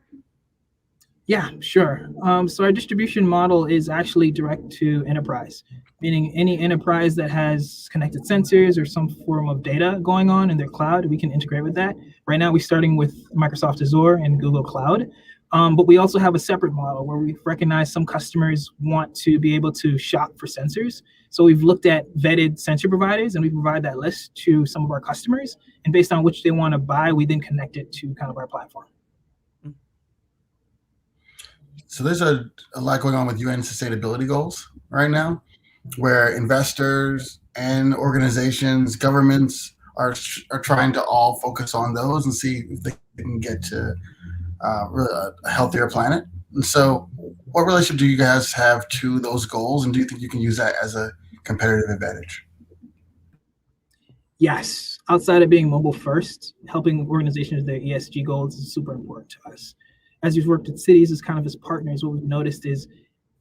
H: Yeah, sure. So our distribution model is actually direct to enterprise, meaning any enterprise that has connected sensors or some form of data going on in their cloud, we can integrate with that. Right now, we're starting with Microsoft Azure and Google Cloud, but we also have a separate model where we recognize some customers want to be able to shop for sensors. So we've looked at vetted sensor providers and we provide that list to some of our customers. And based on which they want to buy, we then connect it to kind of our platform.
C: So there's a lot going on with UN sustainability goals right now, where investors and organizations, governments are trying to all focus on those and see if they can get to a healthier planet. And so what relationship do you guys have to those goals? And do you think you can use that as a competitive advantage?
H: Yes. Outside of being mobile first, helping organizations with their ESG goals is super important to us. As we've worked with cities as kind of as partners, what we've noticed is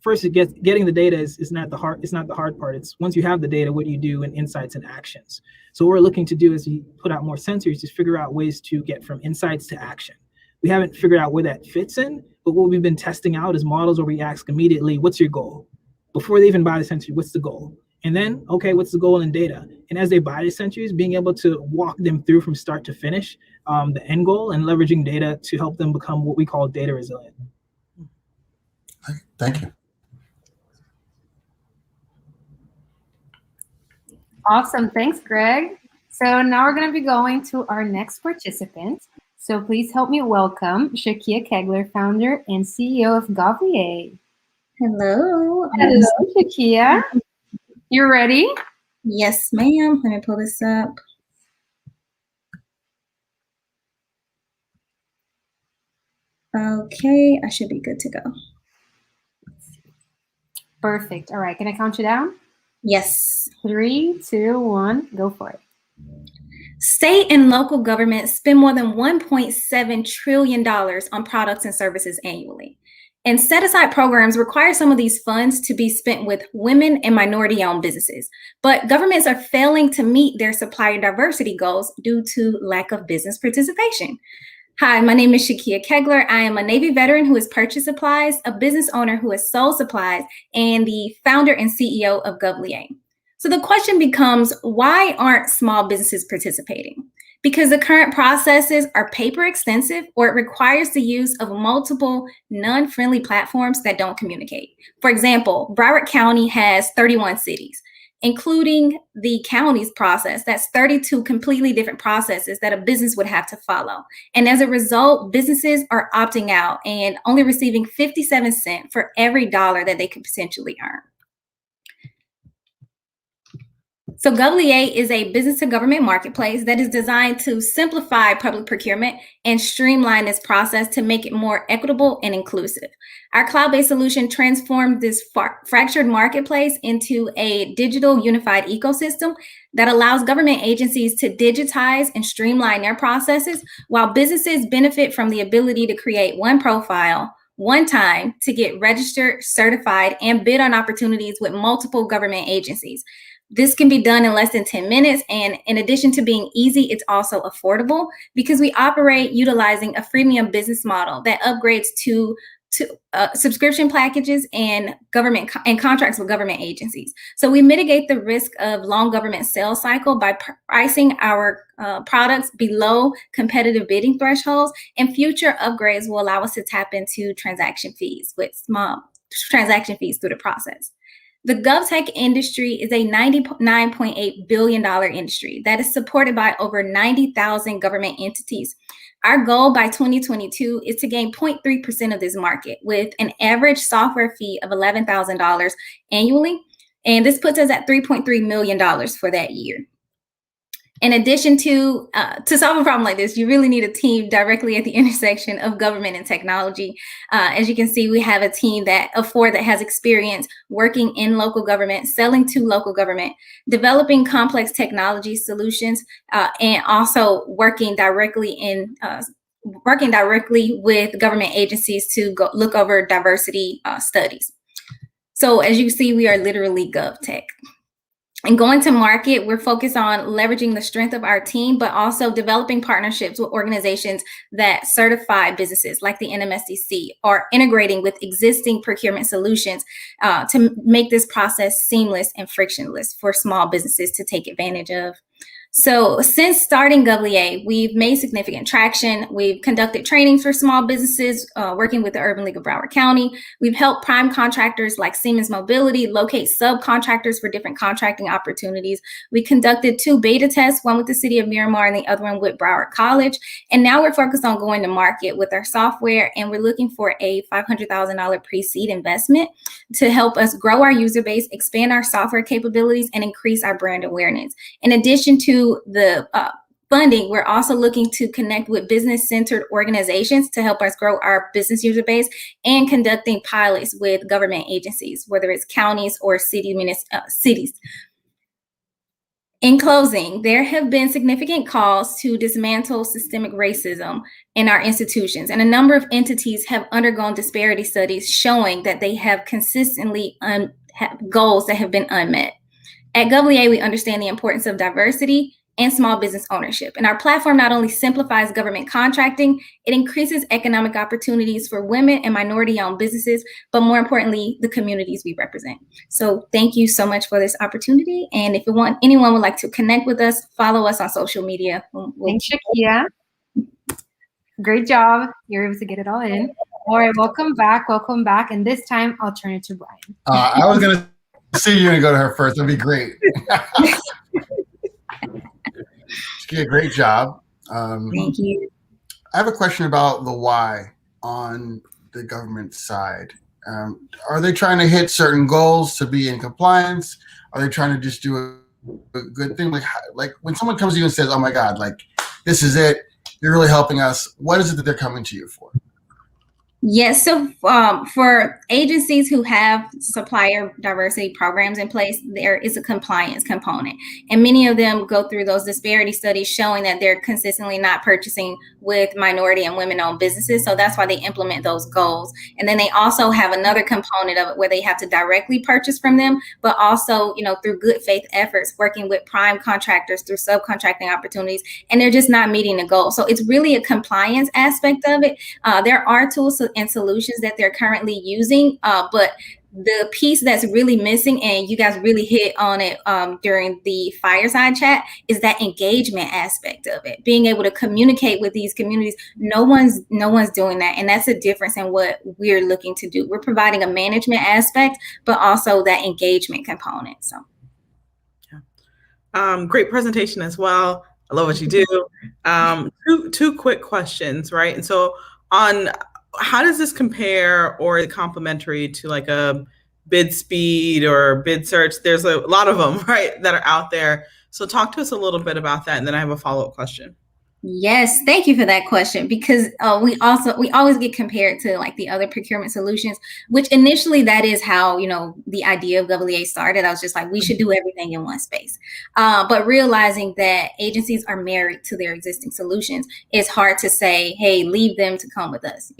H: first, getting the data is not the hard. It's not the hard part. It's once you have the data, what do you do in insights and actions? So what we're looking to do as we put out more sensors is figure out ways to get from insights to action. We haven't figured out where that fits in, but what we've been testing out is models where we ask immediately, what's your goal? Before they even buy the sensor, what's the goal? And then, okay, what's the goal in data? And as they buy the sensors, being able to walk them through from start to finish, the end goal, and leveraging data to help them become what we call data resilient.
C: Thank you.
E: Awesome. Thanks, Greg. So now we're going to be going to our next participant. So please help me welcome Shakia Kegler, founder and CEO of Gavier.
I: Hello.
E: Hello, Shakia. You ready?
I: Yes, ma'am. Let me pull this up. Okay, I should be good to go.
E: Perfect. All right. Can I count you down?
I: Yes.
E: 3, 2, 1. Go for it.
I: State and local governments spend more than $1.7 trillion on products and services annually. And set-aside programs require some of these funds to be spent with women and minority-owned businesses. But governments are failing to meet their supplier diversity goals due to lack of business participation. Hi, my name is Shakia Kegler. I am a Navy veteran who has purchased supplies, a business owner who has sold supplies, and the founder and CEO of EndeavorLAB. So the question becomes, why aren't small businesses participating? Because the current processes are paper extensive, or it requires the use of multiple non-friendly platforms that don't communicate. For example, Broward County has 31 cities, including the county's process. That's 32 completely different processes that a business would have to follow. And as a result, businesses are opting out and only receiving 57 cents for every dollar that they could potentially earn. So EndeavorLAB is a business-to-government marketplace that is designed to simplify public procurement and streamline this process to make it more equitable and inclusive. Our cloud-based solution transformed this fractured marketplace into a digital unified ecosystem that allows government agencies to digitize and streamline their processes, while businesses benefit from the ability to create one profile, one time, to get registered, certified, and bid on opportunities with multiple government agencies. This can be done in less than 10 minutes. And in addition to being easy, it's also affordable because we operate utilizing a freemium business model that upgrades to subscription packages and government and contracts with government agencies. So we mitigate the risk of long government sales cycle by pricing our products below competitive bidding thresholds, and future upgrades will allow us to tap into transaction fees with small transaction fees through the process. The GovTech industry is a $99.8 billion industry that is supported by over 90,000 government entities. Our goal by 2022 is to gain 0.3% of this market with an average software fee of $11,000 annually. And this puts us at $3.3 million for that year. In addition to solve a problem like this, you really need a team directly at the intersection of government and technology. As you can see, we have a team of four that has experience working in local government, selling to local government, developing complex technology solutions, and also working directly with government agencies to look over diversity studies. So as you see, we are literally GovTech. And going to market, we're focused on leveraging the strength of our team, but also developing partnerships with organizations that certify businesses like the NMSDC, or integrating with existing procurement solutions to make this process seamless and frictionless for small businesses to take advantage of. So since starting EndeavorLAB, we've made significant traction. We've conducted trainings for small businesses, working with the Urban League of Broward County. We've helped prime contractors like Siemens Mobility locate subcontractors for different contracting opportunities. We conducted 2 beta tests, one with the city of Miramar and the other one with Broward College. And now we're focused on going to market with our software, and we're looking for a $500,000 pre-seed investment to help us grow our user base, expand our software capabilities, and increase our brand awareness. In addition to the funding, we're also looking to connect with business-centered organizations to help us grow our business user base, and conducting pilots with government agencies, whether it's counties or cities. In closing, there have been significant calls to dismantle systemic racism in our institutions, and a number of entities have undergone disparity studies showing that they have consistently have goals that have been unmet. At EndeavorLAB, we understand the importance of diversity and small business ownership. And our platform not only simplifies government contracting, it increases economic opportunities for women and minority-owned businesses, but more importantly, the communities we represent. So thank you so much for this opportunity. And if anyone would like to connect with us, follow us on social media.
E: Thanks, Shakia. Great job. You're able to get it all in. All right, welcome back. Welcome back. And this time I'll turn it to Brian.
C: I was going to see you and go to her first. That'd be great. Shakia, great job.
I: Thank you.
C: I have a question about the why on the government side. Are they trying to hit certain goals to be in compliance? Are they trying to just do a good thing? Like when someone comes to you and says, oh my God, like this is it, you're really helping us. What is it that they're coming to you for?
I: Yes, so for agencies who have supplier diversity programs in place, there is a compliance component. And many of them go through those disparity studies showing that they're consistently not purchasing with minority and women-owned businesses. So that's why they implement those goals. And then they also have another component of it where they have to directly purchase from them, but also, through good faith efforts, working with prime contractors through subcontracting opportunities, and they're just not meeting the goal. So it's really a compliance aspect of it. There are tools and solutions that they're currently using, but the piece that's really missing, and you guys really hit on it during the fireside chat, is that engagement aspect of it. Being able to communicate with these communities, no one's doing that, and that's a difference in what we're looking to do. We're providing a management aspect, but also that engagement component. So,
D: great presentation as well. I love what you do. Two quick questions, right? And so, on how does this compare or is complementary to like a bid speed or bid search? There's a lot of them, right, that are out there. So talk to us a little bit about that. And then I have a follow-up question.
I: Yes, thank you for that question, because we always get compared to like the other procurement solutions, which initially that is how, the idea of EndeavorLAB started. I was just like, we should do everything in one space. But realizing that agencies are married to their existing solutions, it's hard to say, hey, leave them to come with us,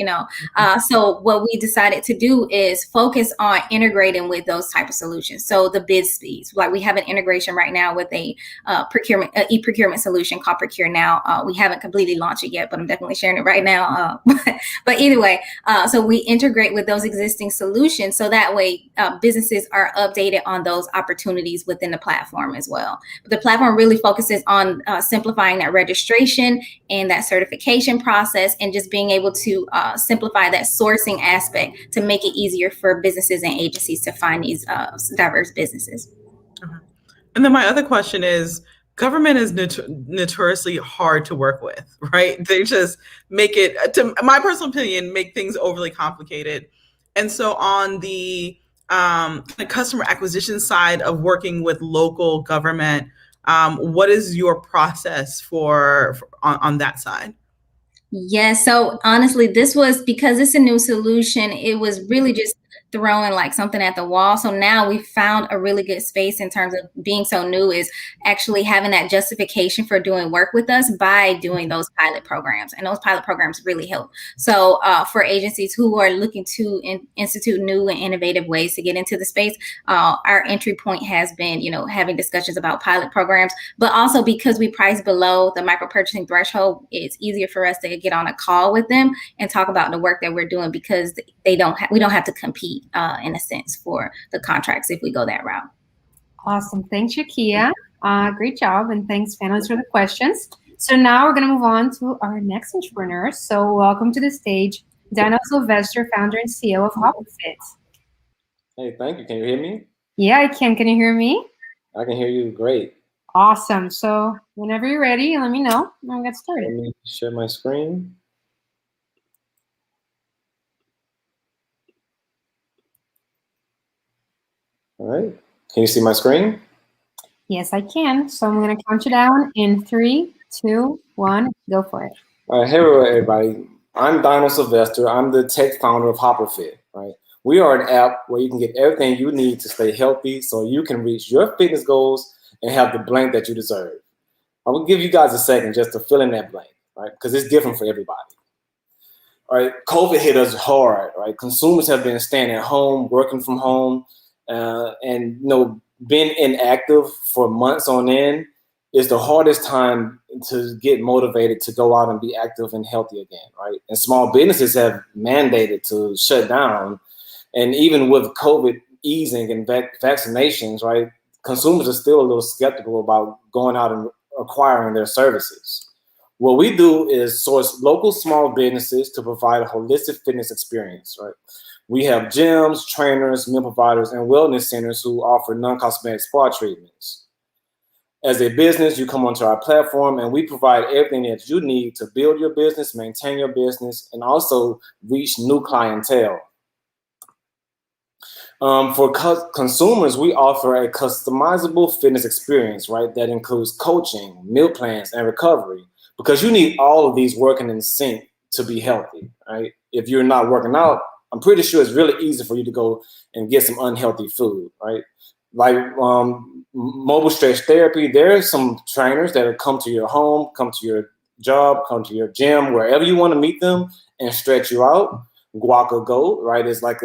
I: So what we decided to do is focus on integrating with those type of solutions. So the bid speeds, like we have an integration right now with a e-procurement solution called Procure Now. We haven't completely launched it yet, but I'm definitely sharing it right now. But either way, so we integrate with those existing solutions, so that way businesses are updated on those opportunities within the platform as well. But the platform really focuses on simplifying that registration and that certification process, and just being able to simplify that sourcing aspect to make it easier for businesses and agencies to find these diverse businesses.
D: And then my other question is, government is notoriously hard to work with, right? They just make it, to my personal opinion, make things overly complicated. And so on the customer acquisition side of working with local government, what is your process on that side?
I: Yeah, so honestly, this was, because it's a new solution, it was really just throwing like something at the wall. So now we found a really good space in terms of being so new, is actually having that justification for doing work with us by doing those pilot programs. And those pilot programs really help. So for agencies who are looking to institute new and innovative ways to get into the space, our entry point has been, having discussions about pilot programs, but also because we price below the micro purchasing threshold, it's easier for us to get on a call with them and talk about the work that we're doing, because we don't have to compete in a sense for the contracts if we go that route.
E: Awesome. Thanks, Shakia. Great job. And thanks, panelists, for the questions. So now we're going to move on to our next entrepreneur. So welcome to the stage, Daniel Sylvester, founder and CEO of HopperFit.
J: Hey, thank you. Can you hear me?
E: Yeah, I can. Can you hear me?
J: I can hear you great.
E: Awesome. So whenever you're ready, let me know and we'll get started.
J: Let me share my screen. All right. Can you see my screen?
E: Yes, I can. So I'm going to count you down in 3, 2, 1. Go for it.
J: All right. Hey, everybody. I'm Daniel Sylvester. I'm the tech founder of HopperFit. Right. We are an app where you can get everything you need to stay healthy, so you can reach your fitness goals and have the blank that you deserve. I will give you guys a second just to fill in that blank, right? Because it's different for everybody. All right. COVID hit us hard. Right. Consumers have been staying at home, working from home. And being inactive for months on end is the hardest time to get motivated to go out and be active and healthy again, right? And small businesses have mandated to shut down, and even with COVID easing and vaccinations, right, consumers are still a little skeptical about going out and acquiring their services. What we do is source local small businesses to provide a holistic fitness experience, right? We have gyms, trainers, meal providers, and wellness centers who offer non-cosmetic spa treatments. As a business, you come onto our platform and we provide everything that you need to build your business, maintain your business, and also reach new clientele. For consumers, we offer a customizable fitness experience, right? That includes coaching, meal plans, and recovery, because you need all of these working in sync to be healthy, right? If you're not working out, I'm pretty sure it's really easy for you to go and get some unhealthy food, right? Like mobile stretch therapy, there's some trainers that will come to your home, come to your job, come to your gym, wherever you want to meet them and stretch you out. Guaca Go, right? It's like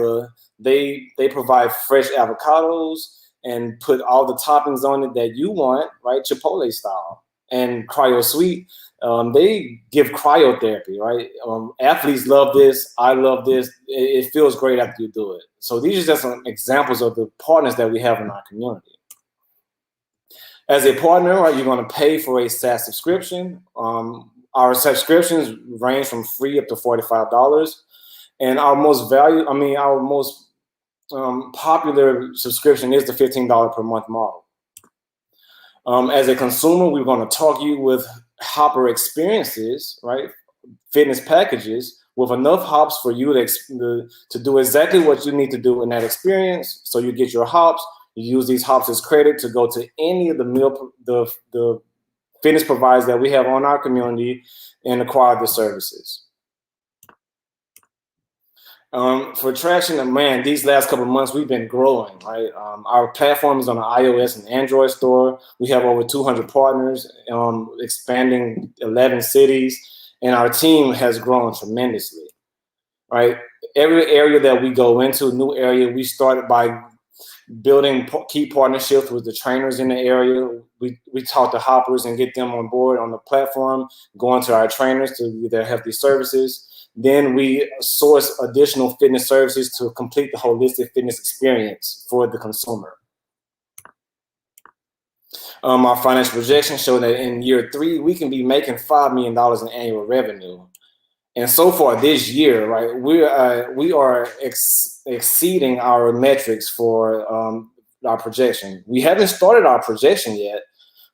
J: they provide fresh avocados and put all the toppings on it that you want, right? Chipotle style. And Cryo Sweet, they give cryotherapy, right? Athletes love this. I love this. It feels great after you do it. So these are just some examples of the partners that we have in our community. As a partner, right, you're going to pay for a SaaS subscription. Our subscriptions range from free up to $45. And our most popular subscription is the $15 per month model. As a consumer, we're going to talk you with hopper experiences, right? Fitness packages with enough hops for you to do exactly what you need to do in that experience. So you get your hops, you use these hops as credit to go to any of the fitness providers that we have on our community and acquire the services. For traction, man, these last couple of months, we've been growing, right? Our platform is on the iOS and Android store. We have over 200 partners, expanding 11 cities, and our team has grown tremendously, right? Every area that we go into, new area, we started by building key partnerships with the trainers in the area. We talk to hoppers and get them on board on the platform, going to our trainers to either have these services. Then we source additional fitness services to complete the holistic fitness experience for the consumer. Our financial projections show that in year 3, we can be making $5 million in annual revenue. And so far this year, right, we are exceeding our metrics for our projection. We haven't started our projection yet,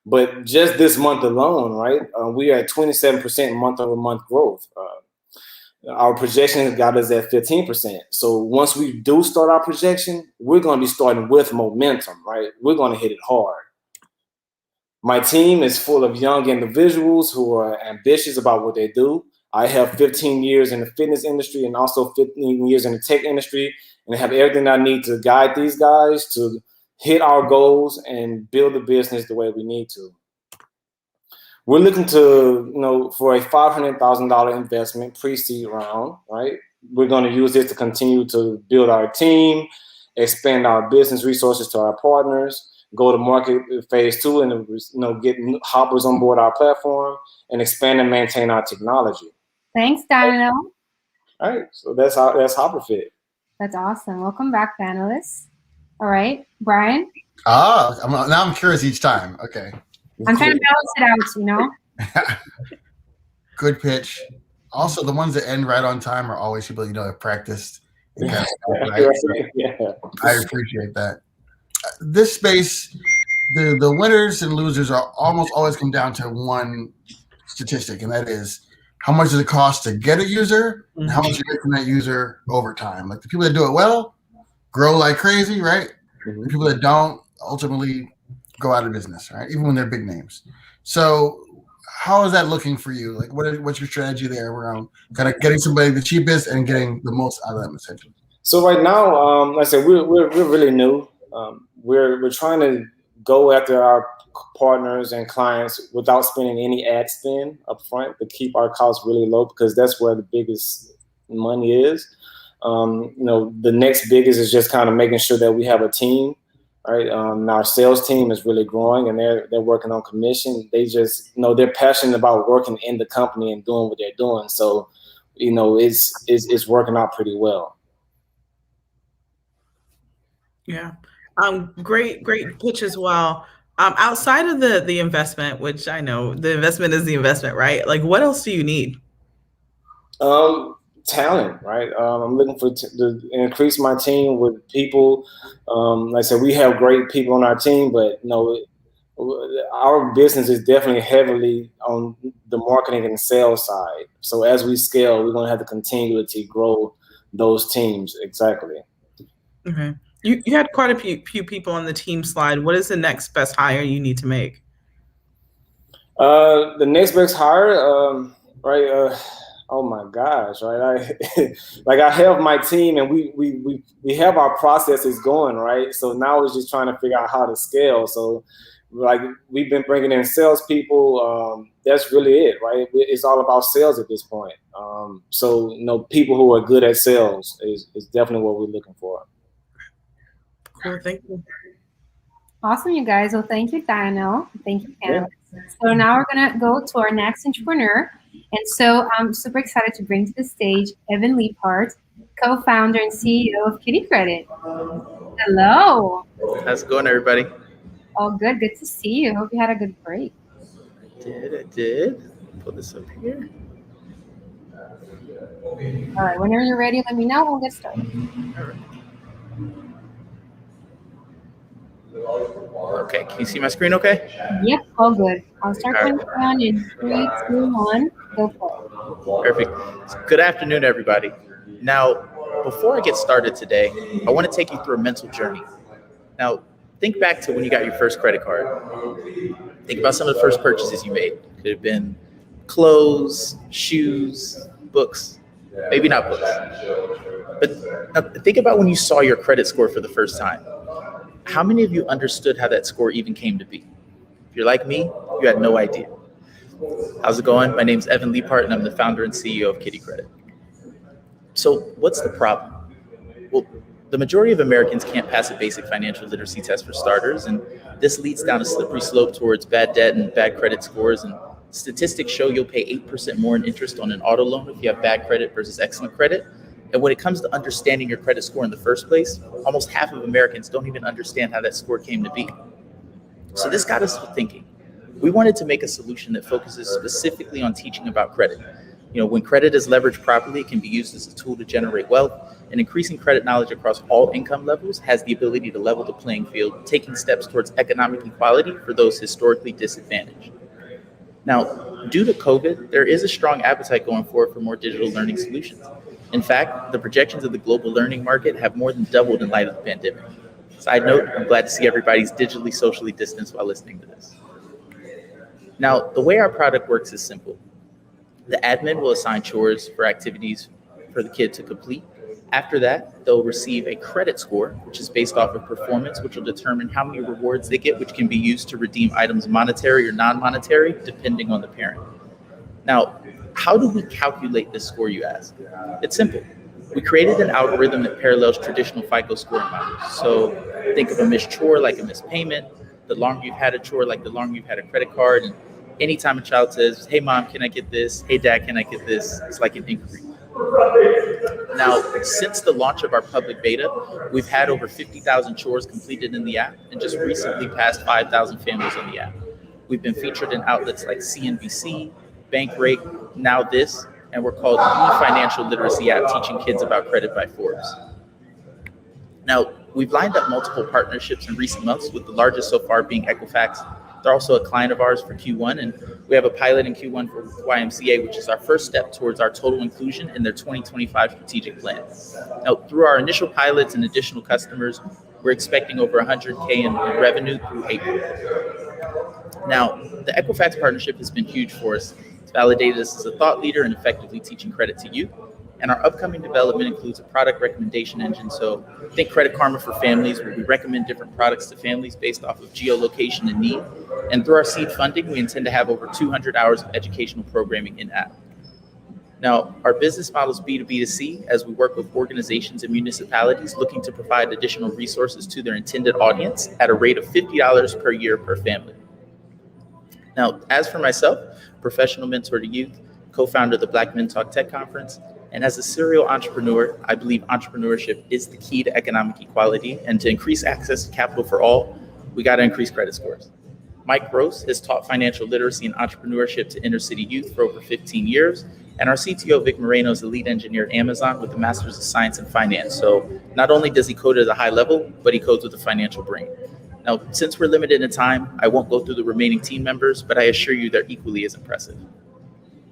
J: but just this month alone, right, we are at 27% month-over-month growth. Our projection got us at 15%. So once we do start our projection, we're going to be starting with momentum, right? We're going to hit it hard. My team is full of young individuals who are ambitious about what they do. I have 15 years in the fitness industry and also 15 years in the tech industry, and I have everything I need to guide these guys to hit our goals and build the business the way we need to. We're looking to, for a $500,000 investment pre-seed round, right? We're going to use this to continue to build our team, expand our business resources to our partners, go to market phase 2, and get hoppers on board our platform, and expand and maintain our technology.
E: Thanks, Dino.
J: All right, so that's HopperFit.
E: That's awesome. Welcome back, panelists. All right, Brian.
C: Now I'm curious each time. Okay.
E: I'm trying to balance it out,
C: Good pitch. Also, the ones that end right on time are always people have practiced.
J: Yeah.
C: I appreciate that. This space, the winners and losers are almost always come down to one statistic, and that is how much does it cost to get a user and how much you get from that user over time. Like the people that do it well grow like crazy, right? Mm-hmm. The people that don't ultimately go out of business, right? Even when they're big names. So how is that looking for you? Like what's your strategy there around kind of getting somebody the cheapest and getting the most out of them essentially?
J: So right now, like I said, we're really new. We're trying to go after our partners and clients without spending any ad spend up front to keep our costs really low, because that's where the biggest money is. The next biggest is just kind of making sure that we have a team. Right, our sales team is really growing, and they're working on commission. They just, they're passionate about working in the company and doing what they're doing. So, it's working out pretty well.
D: Yeah, great pitch as well. Outside of the investment, which I know the investment is the investment, right? Like, what else do you need?
J: Talent, right? I'm looking to increase my team with people. Like I said, we have great people on our team, but our business is definitely heavily on the marketing and sales side. So as we scale, we're going to have to continue to grow those teams. Exactly.
D: Okay. You had quite a few people on the team slide. What is the next best hire you need to make?
J: The next best hire, right? oh my gosh, right? Like I have my team and we have our processes going, right? So now it's just trying to figure out how to scale. So like we've been bringing in salespeople. That's really it, right? It's all about sales at this point. So people who are good at sales is definitely what we're looking for.
D: Cool, thank you.
E: Awesome, you guys. Well, thank you, Dino. Thank you, panelists. So now we're gonna go to our next entrepreneur. And so I'm super excited to bring to the stage Evan Leapart, co-founder and CEO of Kitty Credit. Hello.
K: How's it going, everybody?
E: Oh, good. Good to see you. Hope you had a good break.
K: I did. Pull this up here.
E: All right. Whenever you're ready, let me know. We'll get started.
K: All right. Okay, can you see my screen okay?
E: Yep, all good. I'll start counting down in 3, 2, 1. Go for
K: it. Perfect. So good afternoon, everybody. Now, before I get started today, I want to take you through a mental journey. Now, think back to when you got your first credit card. Think about some of the first purchases you made. Could have been clothes, shoes, books, maybe not books. But now, think about when you saw your credit score for the first time. How many of you understood how that score even came to be? If you're like me, you had no idea. How's it going? My name's Evan Leapart, and I'm the founder and CEO of Kitty Credit. So what's the problem? Well, the majority of Americans can't pass a basic financial literacy test for starters, and this leads down a slippery slope towards bad debt and bad credit scores. And statistics show you'll pay 8% more in interest on an auto loan if you have bad credit versus excellent credit. And when it comes to understanding your credit score in the first place, almost half of Americans don't even understand how that score came to be. So this got us thinking. We wanted to make a solution that focuses specifically on teaching about credit. When credit is leveraged properly, it can be used as a tool to generate wealth, and increasing credit knowledge across all income levels has the ability to level the playing field, taking steps towards economic equality for those historically disadvantaged. Now, due to COVID, there is a strong appetite going forward for more digital learning solutions. In fact, the projections of the global learning market have more than doubled in light of the pandemic. Side note, I'm glad to see everybody's digitally, socially distanced while listening to this. Now, the way our product works is simple. The admin will assign chores for activities for the kid to complete. After that, they'll receive a credit score, which is based off of performance, which will determine how many rewards they get, which can be used to redeem items monetary or non-monetary, depending on the parent. Now, how do we calculate this score, you ask? It's simple. We created an algorithm that parallels traditional FICO scoring models. So think of a missed chore like a missed payment, the longer you've had a chore like the longer you've had a credit card, and anytime a child says, hey mom, can I get this? Hey dad, can I get this? It's like an inquiry. Now, since the launch of our public beta, we've had over 50,000 chores completed in the app and just recently passed 5,000 families on the app. We've been featured in outlets like CNBC, Bankrate, Now This, and we're called the financial literacy app teaching kids about credit by Forbes. Now, we've lined up multiple partnerships in recent months, with the largest so far being Equifax. They're also a client of ours for Q1, and we have a pilot in Q1 for YMCA, which is our first step towards our total inclusion in their 2025 strategic plan. Now, through our initial pilots and additional customers, we're expecting over 100K in revenue through April. Now, the Equifax partnership has been huge for us. It's validated us as a thought leader in effectively teaching credit to youth. And our upcoming development includes a product recommendation engine. So think Credit Karma for families, where we recommend different products to families based off of geolocation and need. And through our seed funding, we intend to have over 200 hours of educational programming in-app. Now, our business model is B2B2C, as we work with organizations and municipalities looking to provide additional resources to their intended audience at a rate of $50 per year per family. Now, as for myself, professional mentor to youth, co-founder of the Black Men Talk Tech Conference, and as a serial entrepreneur, I believe entrepreneurship is the key to economic equality, and to increase access to capital for all, we got to increase credit scores. Mike Gross has taught financial literacy and entrepreneurship to inner city youth for over 15 years, and our CTO, Vic Moreno, is the lead engineer at Amazon with a master's of science in finance. So not only does he code at a high level, but he codes with a financial brain. Now, since we're limited in time, I won't go through the remaining team members, but I assure you they're equally as impressive.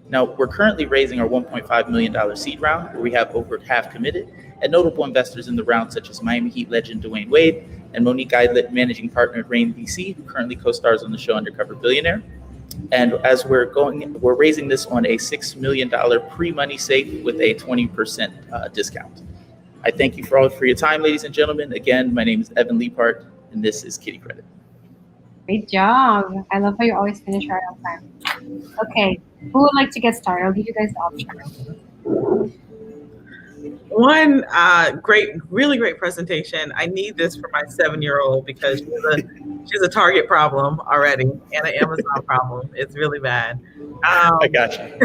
K: Now, we're currently raising our $1.5 million seed round, where we have over half committed, and notable investors in the round such as Miami Heat legend Dwayne Wade and Monique Eidlet, managing partner at Rain VC, who currently co-stars on the show Undercover Billionaire. And as we're raising this on a $6 million pre-money safe with a 20% discount. I thank you all for your time, ladies and gentlemen. Again, my name is Evan Leapart, and this is Kitty Credit.
E: Great job. I love how you always finish right on time. Okay, who would like to get started? I'll give you guys the option.
D: One really great presentation. I need this for my 7-year-old because she's a Target problem already and an Amazon problem. It's really bad.
K: I got you.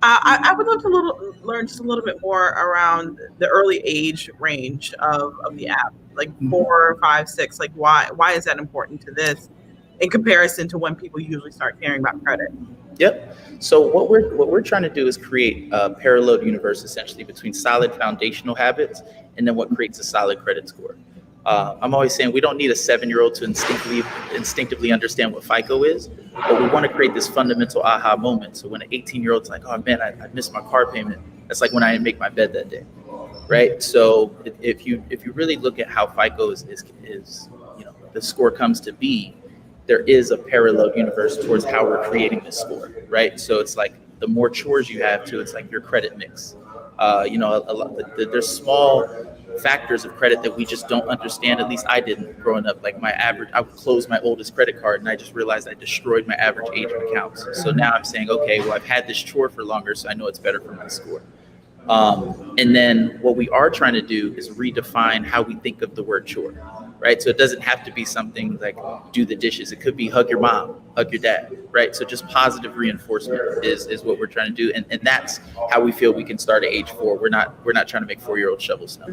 D: I would love to learn just a little bit more around the early age range of the app, like 4, 5, 6. Like why is that important to this in comparison to when people usually start caring about credit?
K: Yep. So what we're trying to do is create a parallel universe essentially between solid foundational habits and then what creates a solid credit score. I'm always saying we don't need a 7-year-old to instinctively understand what FICO is, but we want to create this fundamental aha moment. So when an 18-year-old's like, oh man, I missed my car payment. That's like when I didn't make my bed that day, right? So if you really look at how FICO is the score comes to be, there is a parallel universe towards how we're creating this score, right? So it's like the more chores you have to, it's like your credit mix. There's small factors of credit that we just don't understand. At least I didn't growing up. Like I would close my oldest credit card and I just realized I destroyed my average age of accounts. So now I'm saying, okay, well, I've had this chore for longer, so I know it's better for my score. And then what we are trying to do is redefine how we think of the word chore, right? So it doesn't have to be something like do the dishes. It could be hug your mom, hug your dad, right? So just positive reinforcement is what we're trying to do. And that's how we feel we can start at age 4. We're not trying to make 4-year-olds shovel snow.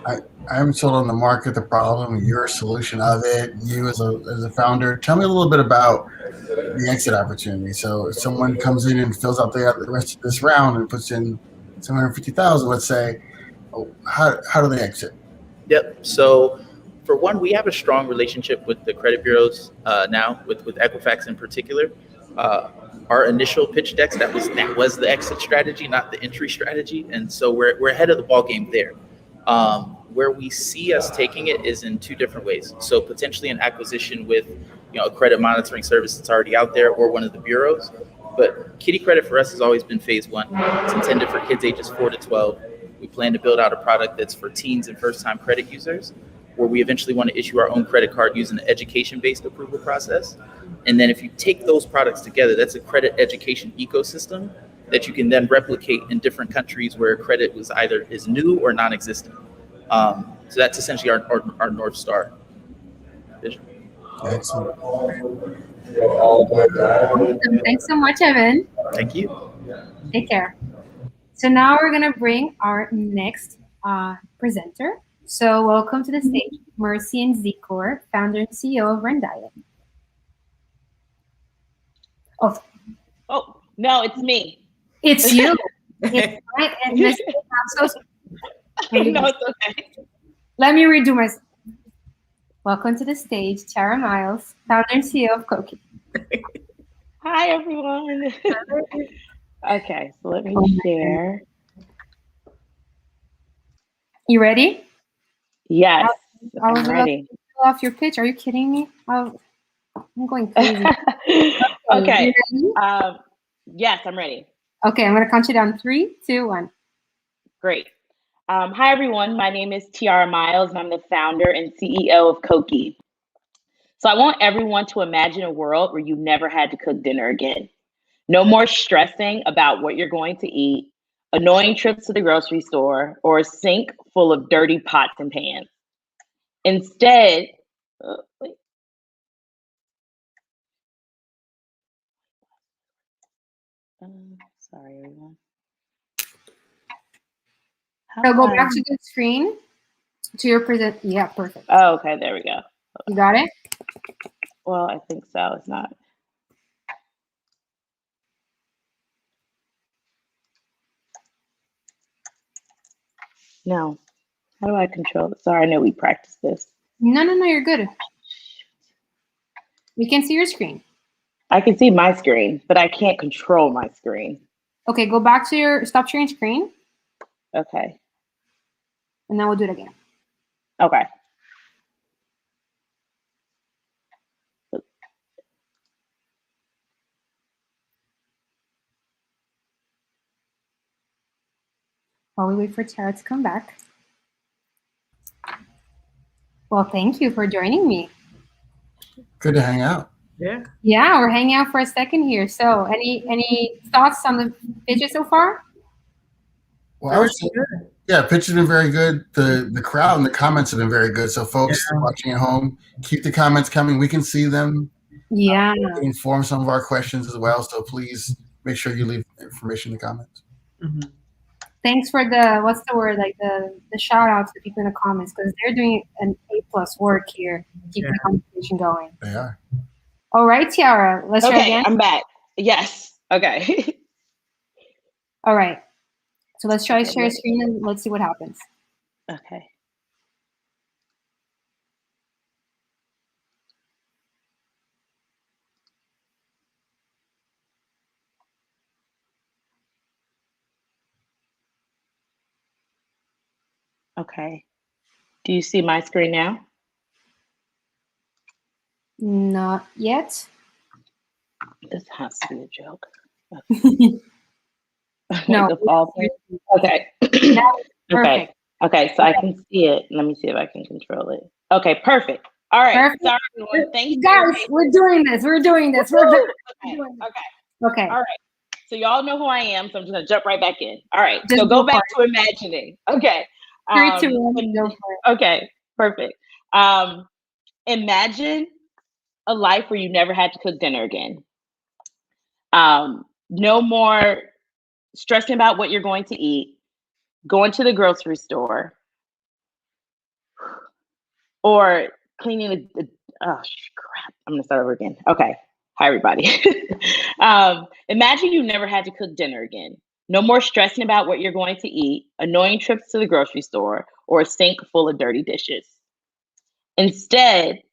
C: I haven't sold on the market the problem, your solution of it, you as a founder. Tell me a little bit about the exit opportunity. So if someone comes in and fills out the rest of this round and puts in $750,000, let's say, how do they exit?
K: Yep. So for one, we have a strong relationship with the credit bureaus now, with Equifax in particular. Our initial pitch decks, that was the exit strategy, not the entry strategy. And so we're ahead of the ball game there. Where we see us taking it is in 2 different ways. So potentially an acquisition with, a credit monitoring service that's already out there or one of the bureaus. But Kitty Credit for us has always been phase 1. It's intended for kids ages 4 to 12. We plan to build out a product that's for teens and first-time credit users, where we eventually want to issue our own credit card using an education-based approval process. And then if you take those products together, that's a credit education ecosystem that you can then replicate in different countries where credit is new or non-existent. So that's essentially our North Star vision.
C: Excellent.
E: Thanks so much, Evan.
K: Thank you.
E: Take care. So now we're going to bring our next presenter. So welcome to the stage, Mercy and Zikor, founder and CEO of Rendiet.
L: Oh, no, it's me.
E: It's you. It's right. And Miss, I'm so sorry.
L: No, it's okay.
E: Let me redo myself. Welcome to the stage, Tara Miles, founder and CEO of Koki.
L: Hi, everyone. Okay, so let me share.
E: You ready?
L: Yes, I'm ready.
E: Off your pitch. Are you kidding me? I'm going crazy.
L: Okay. Yes, I'm ready.
E: Okay, I'm going to count you down. 3, 2, 1.
L: Great. Hi, everyone. My name is Tiara Miles, and I'm the founder and CEO of Koki. So I want everyone to imagine a world where you never had to cook dinner again. No more stressing about what you're going to eat, annoying trips to the grocery store, or a sink full of dirty pots and pans. Instead, sorry, everyone.
E: So go back to the screen, to your present. Yeah, perfect.
L: Oh, okay, there we go.
E: You got it?
L: Well, I think so. It's not. No. How do I control it? Sorry, I know we practiced this.
E: No, you're good. We can see your screen.
L: I can see my screen, but I can't control my screen.
E: Okay, go back to stop sharing screen.
L: Okay.
E: And then we'll do it again.
L: Okay.
E: while we wait for Tiara to come back. Well, thank you for joining me.
C: Good to hang out.
D: Yeah.
E: Yeah, we're hanging out for a second here. So any thoughts on the pitches so far?
C: Well, I would say, yeah, pitch has been very good. The crowd and the comments have been very good. So folks watching at home, keep the comments coming. We can see them.
E: Yeah.
C: Inform some of our questions as well. So please make sure you leave information in the comments.
D: Mm-hmm.
E: Thanks for the, what's the word, like the shout outs to people in the comments, because they're doing an A+ work here, keeping the conversation going.
C: They are.
E: All right, Tiara, let's try again.
L: I'm back. Yes. Okay.
E: All right. So let's try to share screen and let's see what happens.
L: Okay. Okay. Do you see my screen now?
E: Not yet.
L: This has to be a joke.
E: No.
L: Okay. Okay. Okay, so I can see it. Let me see if I can control it. Okay, perfect. All right.
E: Perfect.
L: Sorry, everyone. Thank you.
E: Guys, we're doing this. We're doing this. We're doing
L: Okay.
E: Okay.
L: All right. So y'all know who I am, so I'm just gonna jump right back in. All right.
E: Just
L: so go
E: go
L: back
E: for
L: to imagining. Okay.
E: 3, 2, 1, go for it.
L: Okay, perfect. Imagine a life where you never had to cook dinner again. No more stressing about what you're going to eat, going to the grocery store, or cleaning oh crap, I'm gonna start over again. Okay, hi everybody. Imagine you never had to cook dinner again. No more stressing about what you're going to eat, annoying trips to the grocery store, or a sink full of dirty dishes. Instead,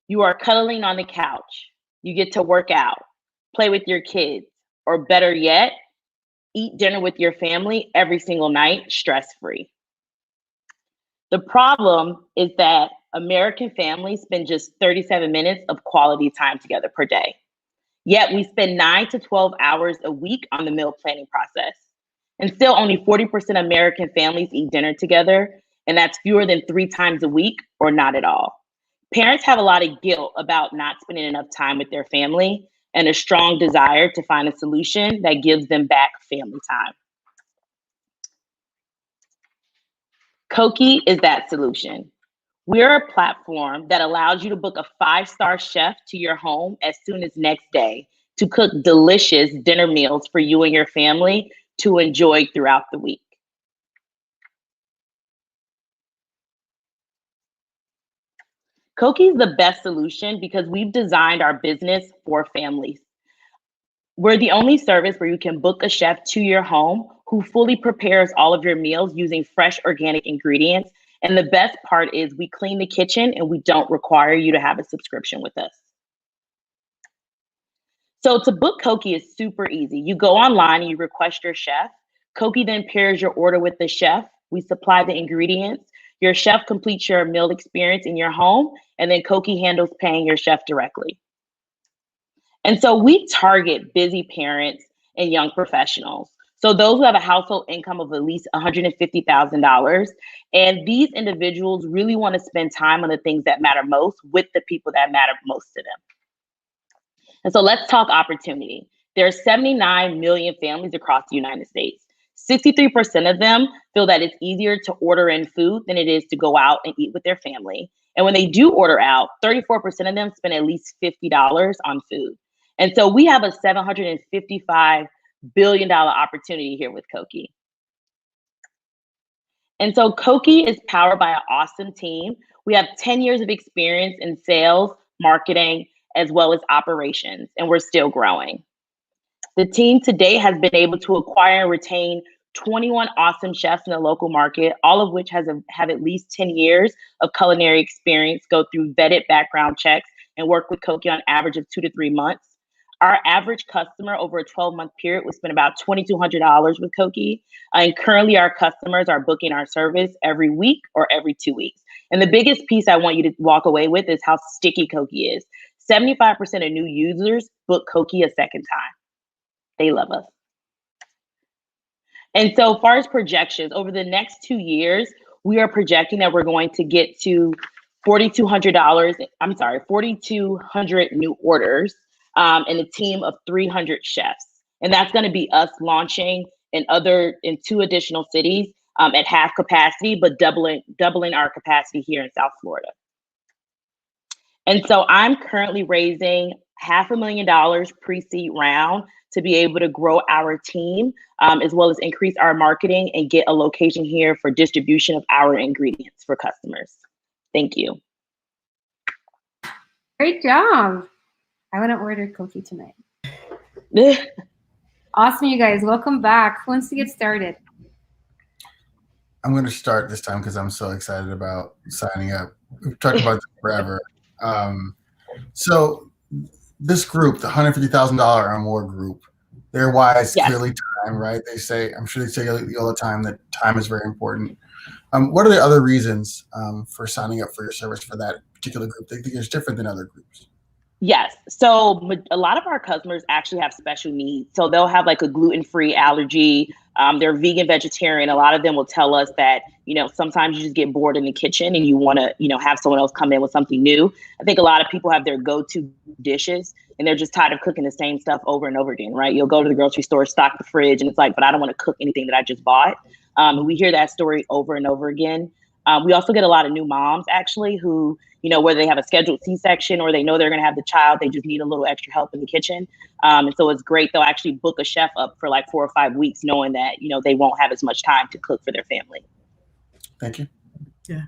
L: you are cuddling on the couch. You get to work out, play with your kids, or better yet, eat dinner with your family every single night, stress-free. The problem is that American families spend just 37 minutes of quality time together per day. Yet we spend 9 to 12 hours a week on the meal planning process. And still only 40% of American families eat dinner together, and that's fewer than 3 times a week or not at all. Parents have a lot of guilt about not spending enough time with their family and a strong desire to find a solution that gives them back family time. Koki is that solution. We're a platform that allows you to book a 5-star chef to your home as soon as next day to cook delicious dinner meals for you and your family to enjoy throughout the week. Koki is the best solution because we've designed our business for families. We're the only service where you can book a chef to your home who fully prepares all of your meals using fresh organic ingredients. And the best part is we clean the kitchen and we don't require you to have a subscription with us. So to book Koki is super easy. You go online and you request your chef. Koki then pairs your order with the chef. We supply the ingredients. Your chef completes your meal experience in your home, and then Koki handles paying your chef directly. And so we target busy parents and young professionals. So those who have a household income of at least $150,000. And these individuals really want to spend time on the things that matter most with the people that matter most to them. And so let's talk opportunity. There are 79 million families across the United States. 63% of them feel that it's easier to order in food than it is to go out and eat with their family. And when they do order out, 34% of them spend at least $50 on food. And so we have a $755 billion opportunity here with Koki. And so Koki is powered by an awesome team. We have 10 years of experience in sales, marketing, as well as operations, and we're still growing. The team today has been able to acquire and retain 21 awesome chefs in the local market, all of which have at least 10 years of culinary experience, go through vetted background checks, and work with Koki on average of 2 to 3 months. Our average customer over a 12-month period would spend about $2,200 with Koki. And currently our customers are booking our service every week or every 2 weeks. And the biggest piece I want you to walk away with is how sticky Koki is. 75% of new users book Koki a second time. They love us. And so, as far as projections, over the next 2 years, we are projecting that we're going to get to $4,200 new orders, and a team of 300 chefs. And that's going to be us launching in 2 additional cities at half capacity, but doubling our capacity here in South Florida. And so I'm currently raising $500,000 pre-seed round to be able to grow our team, as well as increase our marketing and get a location here for distribution of our ingredients for customers. Thank you.
E: Great job. I want to order cookie tonight. Awesome, you guys. Welcome back. Who wants to get started?
C: I'm going to start this time because I'm so excited about signing up. We've talked about this forever. So this group, the $150,000 or more group, their why is clearly time, right? They say, I'm sure they say all the time that time is very important. What are the other reasons for signing up for your service for that particular group? They think it's different than other groups.
L: Yes. So a lot of our customers actually have special needs. So they'll have like a gluten-free allergy. They're vegan, vegetarian. A lot of them will tell us that, sometimes you just get bored in the kitchen and you want to, have someone else come in with something new. I think a lot of people have their go-to dishes and they're just tired of cooking the same stuff over and over again, right? You'll go to the grocery store, stock the fridge, and it's like, but I don't want to cook anything that I just bought. And we hear that story over and over again. We also get a lot of new moms actually who, whether they have a scheduled C-section or they know they're going to have the child, they just need a little extra help in the kitchen. And so it's great. They'll actually book a chef up for like 4 or 5 weeks, knowing that, they won't have as much time to cook for their family.
C: Thank you.
D: Yeah.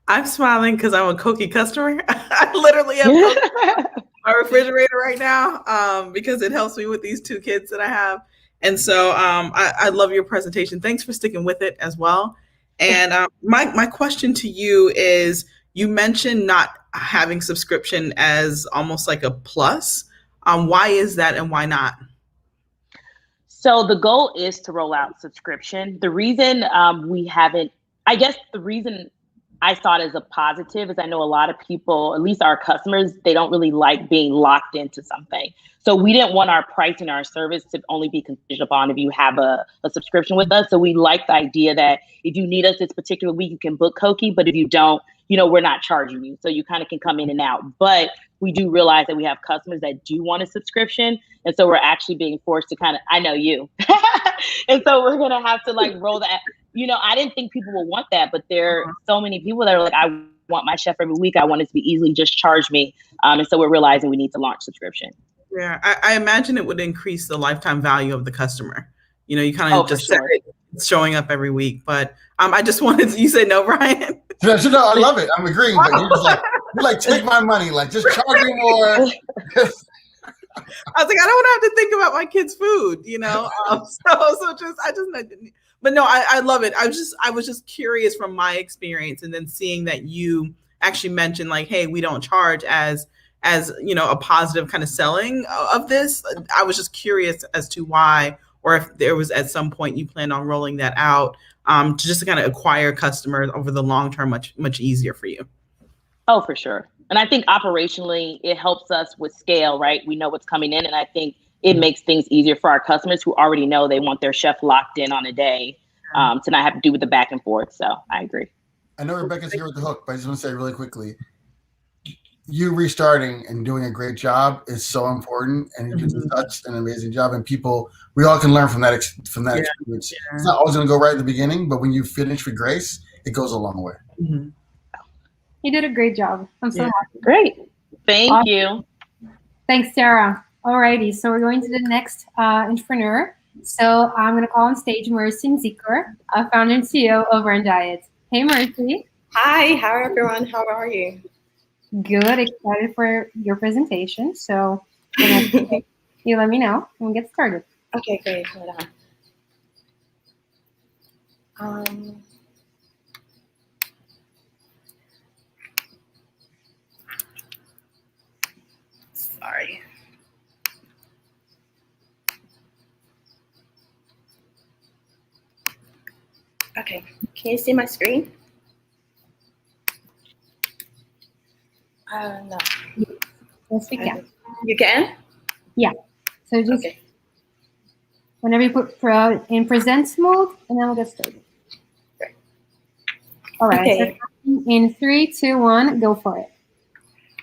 D: I'm smiling because I'm a Koki customer. I literally have Koki on my refrigerator right now because it helps me with these 2 kids that I have. And so I love your presentation. Thanks for sticking with it as well. And my question to you is, you mentioned not having subscription as almost like a plus. Why is that and why not?
L: So the goal is to roll out subscription. The reason we haven't, I guess the reason I saw it as a positive is I know a lot of people, at least our customers, they don't really like being locked into something. So we didn't want our pricing, our service to only be contingent upon if you have a subscription with us. So we like the idea that if you need us this particular week, you can book Koki, but if you don't, we're not charging you. So you kind of can come in and out. But we do realize that we have customers that do want a subscription. And so we're actually being forced to I know you. And so we're going to have to roll that. I didn't think people would want that, but there are so many people that are like, I want my chef every week. I want it to be easily just charge me. And so we're realizing we need to launch subscription.
D: Yeah, I imagine it would increase the lifetime value of the customer. You kind of just said it, showing up every week. But I just wanted to, you said no, Brian?
C: No, I love it. I'm agreeing, but you're like, take my money, just charge me more.
D: I was like, I don't want to have to think about my kids' food, but no, I love it. I was just curious from my experience, and then seeing that you actually mentioned hey, we don't charge as a positive kind of selling of this. I was just curious as to why, or if there was at some point you plan on rolling that out to just kind of acquire customers over the long term, much easier for you.
L: Oh, for sure. And I think operationally, it helps us with scale, right? We know what's coming in. And I think it makes things easier for our customers who already know they want their chef locked in on a day to not have to do with the back and forth. So I agree.
C: I know Rebecca's here with the hook, but I just want to say really quickly, you restarting and doing a great job is so important, and you do such an amazing job. And we all can learn from that experience. Yeah. It's not always going to go right at the beginning, but when you finish with grace, it goes a long way.
E: Mm-hmm. You did a great job. I'm so happy.
L: Great. Thank you.
E: Thanks, Sarah. Alrighty, so we're going to the next entrepreneur. So I'm going to call on stage Mercy Zicker, founder and CEO of Run Diet. Hey, Mercy.
M: Hi, how everyone? How are you?
E: Good. Excited for your presentation. So you let me know and we'll get started.
M: Okay, great. Hold on. Sorry. Okay, can you see my screen? No.
E: Yes, we can.
M: You can?
E: Yeah. So just Whenever you put in present mode, and then we'll get started. All right.
M: Okay.
E: So in 3, 2, 1, go for it.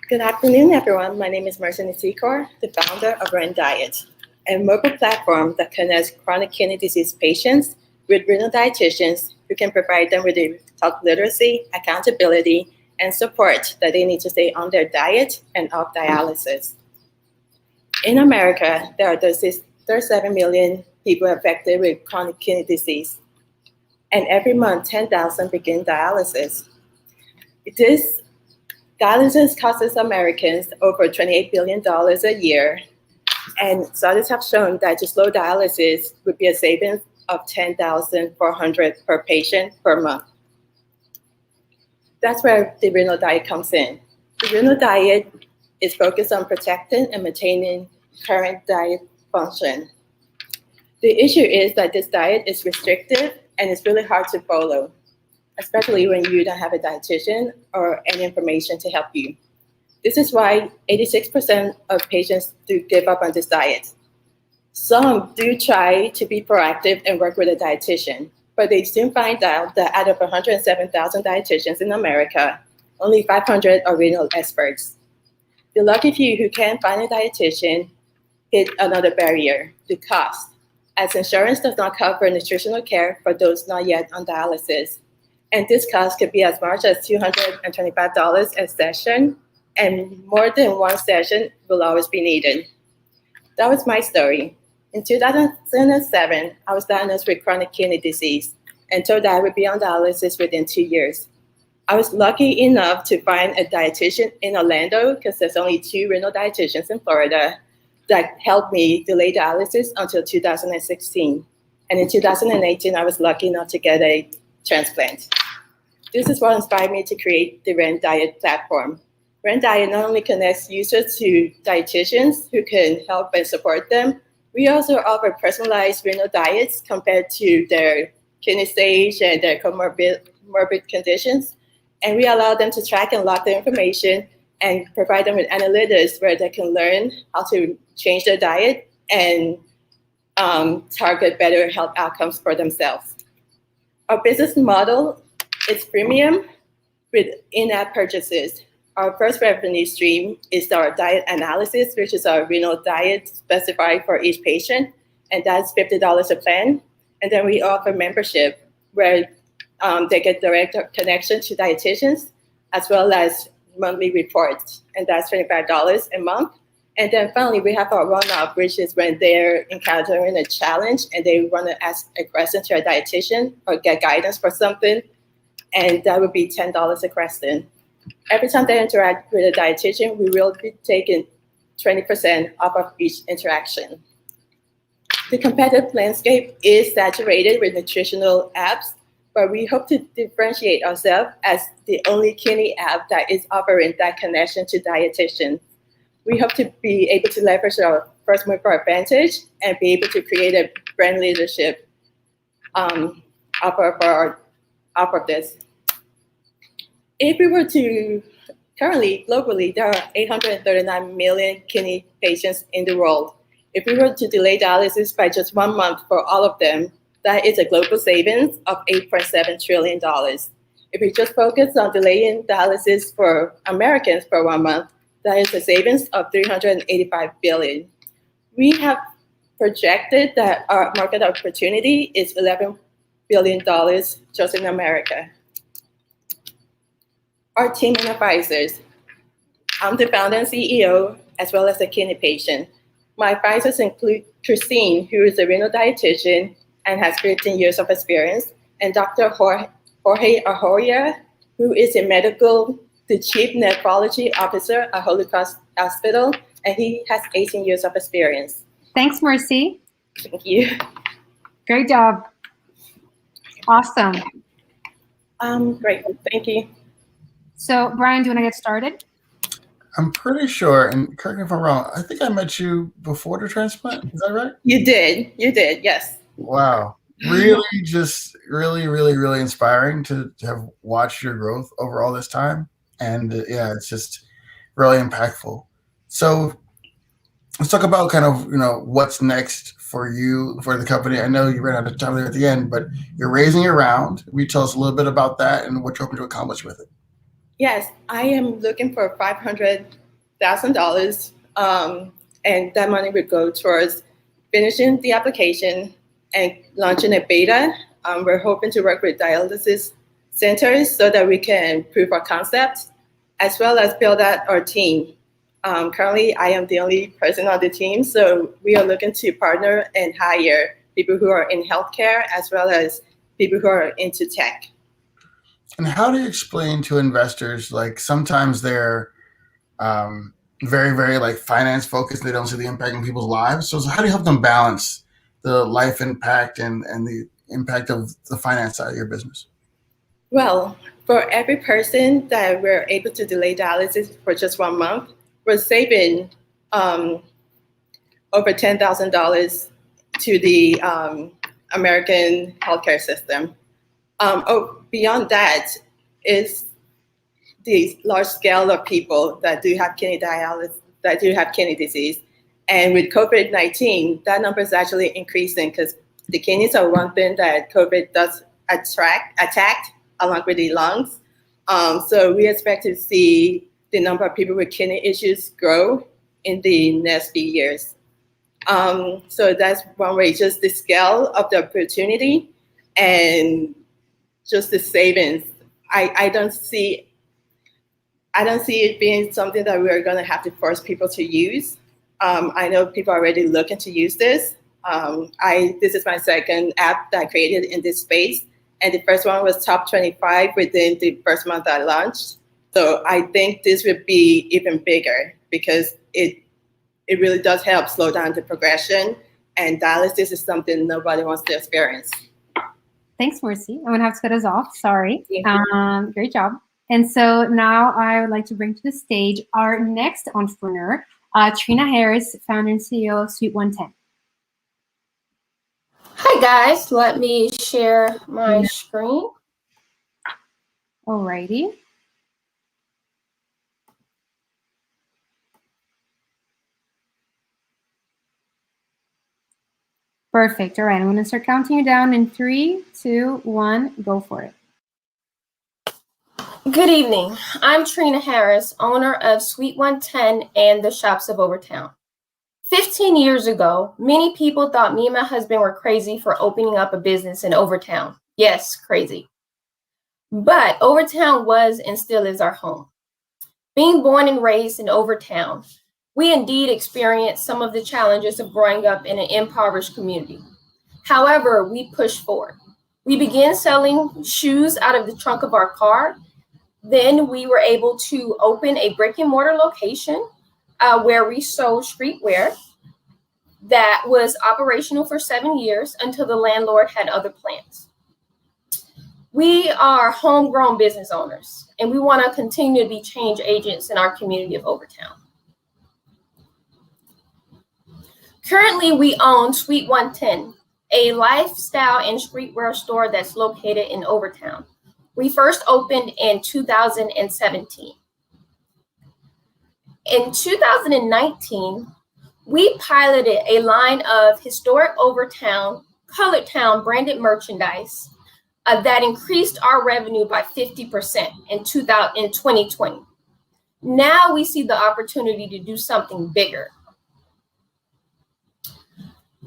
M: Good afternoon, everyone. My name is Marcin Sikor, the founder of Ren Diet, a mobile platform that connects chronic kidney disease patients with renal dietitians who can provide them with the health literacy, accountability, and support that they need to stay on their diet and off dialysis. In America, there are 37 million people affected with chronic kidney disease, and every month 10,000 begin dialysis. This dialysis costs Americans over $28 billion a year, and studies have shown that to slow dialysis would be a savings of $10,400 per patient per month. That's where the renal diet comes in. The renal diet is focused on protecting and maintaining current diet function. The issue is that this diet is restrictive and it's really hard to follow, especially when you don't have a dietitian or any information to help you. This is why 86% of patients do give up on this diet. Some do try to be proactive and work with a dietitian, but they soon find out that out of 107,000 dietitians in America, only 500 are renal experts. The lucky few who can find a dietitian hit another barrier, the cost, as insurance does not cover nutritional care for those not yet on dialysis. And this cost could be as much as $225 a session, and more than one session will always be needed. That was my story. In 2007, I was diagnosed with chronic kidney disease and told that I would be on dialysis within 2 years. I was lucky enough to find a dietitian in Orlando, because there's only 2 renal dietitians in Florida, that helped me delay dialysis until 2016. And in 2018, I was lucky enough to get a transplant. This is what inspired me to create the Ren Diet platform. Ren Diet not only connects users to dietitians who can help and support them, we also offer personalized renal diets compared to their kidney stage and their comorbid conditions. And we allow them to track and log their information and provide them with analytics where they can learn how to change their diet and target better health outcomes for themselves. Our business model is freemium with in-app purchases. Our first revenue stream is our diet analysis, which is our renal diet specified for each patient, and that's $50 a plan. And then we offer membership where they get direct connection to dietitians, as well as monthly reports, and that's $25 a month. And then finally, we have our one-off, which is when they're encountering a challenge and they want to ask a question to a dietitian or get guidance for something, and that would be $10 a question. Every time they interact with a dietitian, we will be taking 20% off of each interaction. The competitive landscape is saturated with nutritional apps, but we hope to differentiate ourselves as the only kidney app that is offering that connection to dietitians. We hope to be able to leverage our first mover advantage and be able to create a brand leadership off of this. If we were to, currently, globally, there are 839 million kidney patients in the world. If we were to delay dialysis by just 1 month for all of them, that is a global savings of $8.7 trillion. If we just focus on delaying dialysis for Americans for 1 month, that is a savings of $385 billion. We have projected that our market opportunity is $11 billion just in America. Our team and advisors. I'm the founder and CEO, as well as a kidney patient. My advisors include Christine, who is a renal dietitian and has 15 years of experience, and Dr. Jorge Arroyo, who is the chief nephrology officer at Holy Cross Hospital, and he has 18 years of experience.
E: Thanks, Mercy.
M: Thank you.
E: Great job. Awesome.
M: Great, thank you.
E: So, Brian, do you want to get started?
C: I'm pretty sure, and correct me if I'm wrong, I think I met you before the transplant. Is that right?
M: You did, yes.
C: Wow. Really, just really inspiring to have watched your growth over all this time. And yeah, it's just really impactful. So let's talk about kind of, what's next for you, for the company? I know you ran out of time there at the end, but you're raising a round. Will you tell us a little bit about that and what you're hoping to accomplish with it?
M: Yes, I am looking for $500,000, and that money would go towards finishing the application and launching a beta. We're hoping to work with dialysis centers so that we can prove our concept, as well as build out our team. Currently, I am the only person on the team, so we are looking to partner and hire people who are in healthcare, as well as people who are into tech.
C: And how do you explain to investors, like sometimes they're very, very like finance focused, they don't see the impact in people's lives. So how do you help them balance the life impact and the impact of the finance side of your business?
M: Well, for every person that we're able to delay dialysis for just 1 month, we're saving over $10,000 to the American healthcare system. Beyond that is the large scale of people that do have kidney dialysis, that do have kidney disease. And with COVID-19, that number is actually increasing because the kidneys are one thing that COVID does attack along with the lungs. So we expect to see the number of people with kidney issues grow in the next few years. So that's one way, just the scale of the opportunity and just the savings. I don't see it being something that we're going to have to force people to use. I know people are already looking to use this. This is my second app that I created in this space, and the first one was top 25 within the first month I launched. So I think this would be even bigger because it really does help slow down the progression, and dialysis is something nobody wants to experience.
E: Thanks, Mercy. I'm gonna have to cut us off. Sorry. Great job. And so now I would like to bring to the stage our next entrepreneur, Trina Harris, founder and CEO of Suite 110.
N: Hi guys, let me share my screen.
E: Alrighty. Perfect. All right, I'm going to start counting you down in 3, 2, 1. Go for it.
N: Good evening. I'm Trina Harris, owner of Suite 110 and the Shops of Overtown. 15 years ago, many people thought me and my husband were crazy for opening up a business in Overtown. Yes, crazy. But Overtown was and still is our home. Being born and raised in Overtown, we indeed experienced some of the challenges of growing up in an impoverished community. However, we pushed forward. We began selling shoes out of the trunk of our car. Then we were able to open a brick and mortar location where we sold streetwear that was operational for 7 years until the landlord had other plans. We are homegrown business owners, and we want to continue to be change agents in our community of Overtown. Currently, we own Suite 110, a lifestyle and streetwear store that's located in Overtown. We first opened in 2017. In 2019, we piloted a line of historic Overtown, Colored Town branded merchandise that increased our revenue by 50% in 2020. Now we see the opportunity to do something bigger.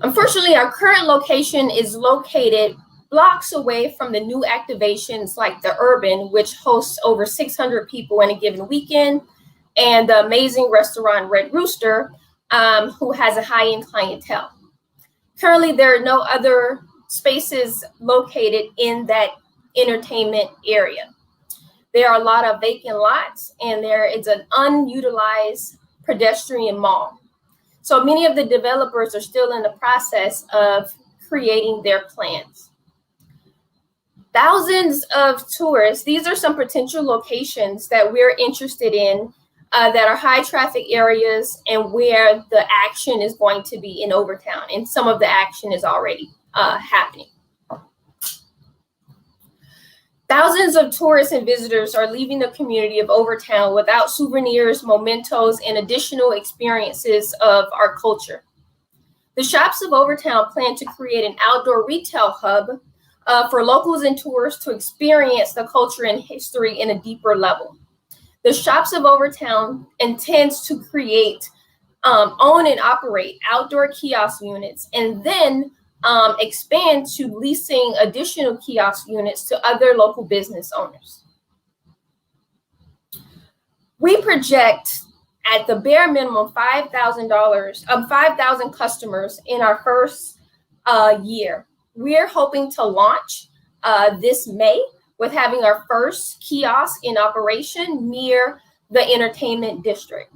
N: Unfortunately, our current location is located blocks away from the new activations like the Urban, which hosts over 600 people in a given weekend, and the amazing restaurant Red Rooster, who has a high-end clientele. Currently, there are no other spaces located in that entertainment area. There are a lot of vacant lots, and there is an unutilized pedestrian mall. So many of the developers are still in the process of creating their plans. Thousands of tourists, these are some potential locations that we're interested in that are high traffic areas and where the action is going to be in Overtown. And some of the action is already happening. Thousands of tourists and visitors are leaving the community of Overtown without souvenirs, mementos, and additional experiences of our culture. The Shops of Overtown plan to create an outdoor retail hub for locals and tourists to experience the culture and history in a deeper level. The Shops of Overtown intends to create, own and operate outdoor kiosk units, and then expand to leasing additional kiosk units to other local business owners. We project at the bare minimum $5,000 customers in our first year. We're hoping to launch this May with having our first kiosk in operation near the entertainment district.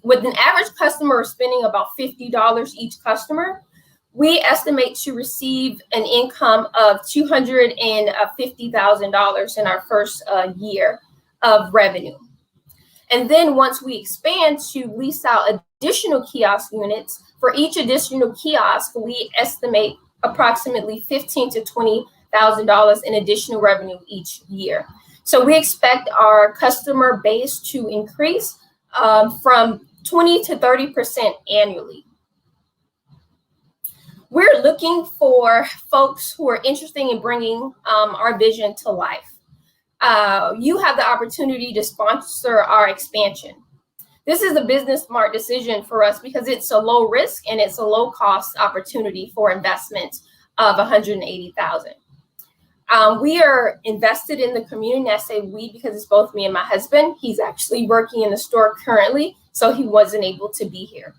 N: With an average customer spending about $50 each customer, we estimate to receive an income of $250,000 in our first year of revenue. And then once we expand to lease out additional kiosk units, for each additional kiosk, we estimate approximately $15,000 to $20,000 in additional revenue each year. So we expect our customer base to increase from 20 to 30% annually. We're looking for folks who are interested in bringing our vision to life. You have the opportunity to sponsor our expansion. This is a business smart decision for us because it's a low risk and it's a low cost opportunity for investment of $180,000. We are invested in the community, and I say we because it's both me and my husband. He's actually working in the store currently, so he wasn't able to be here.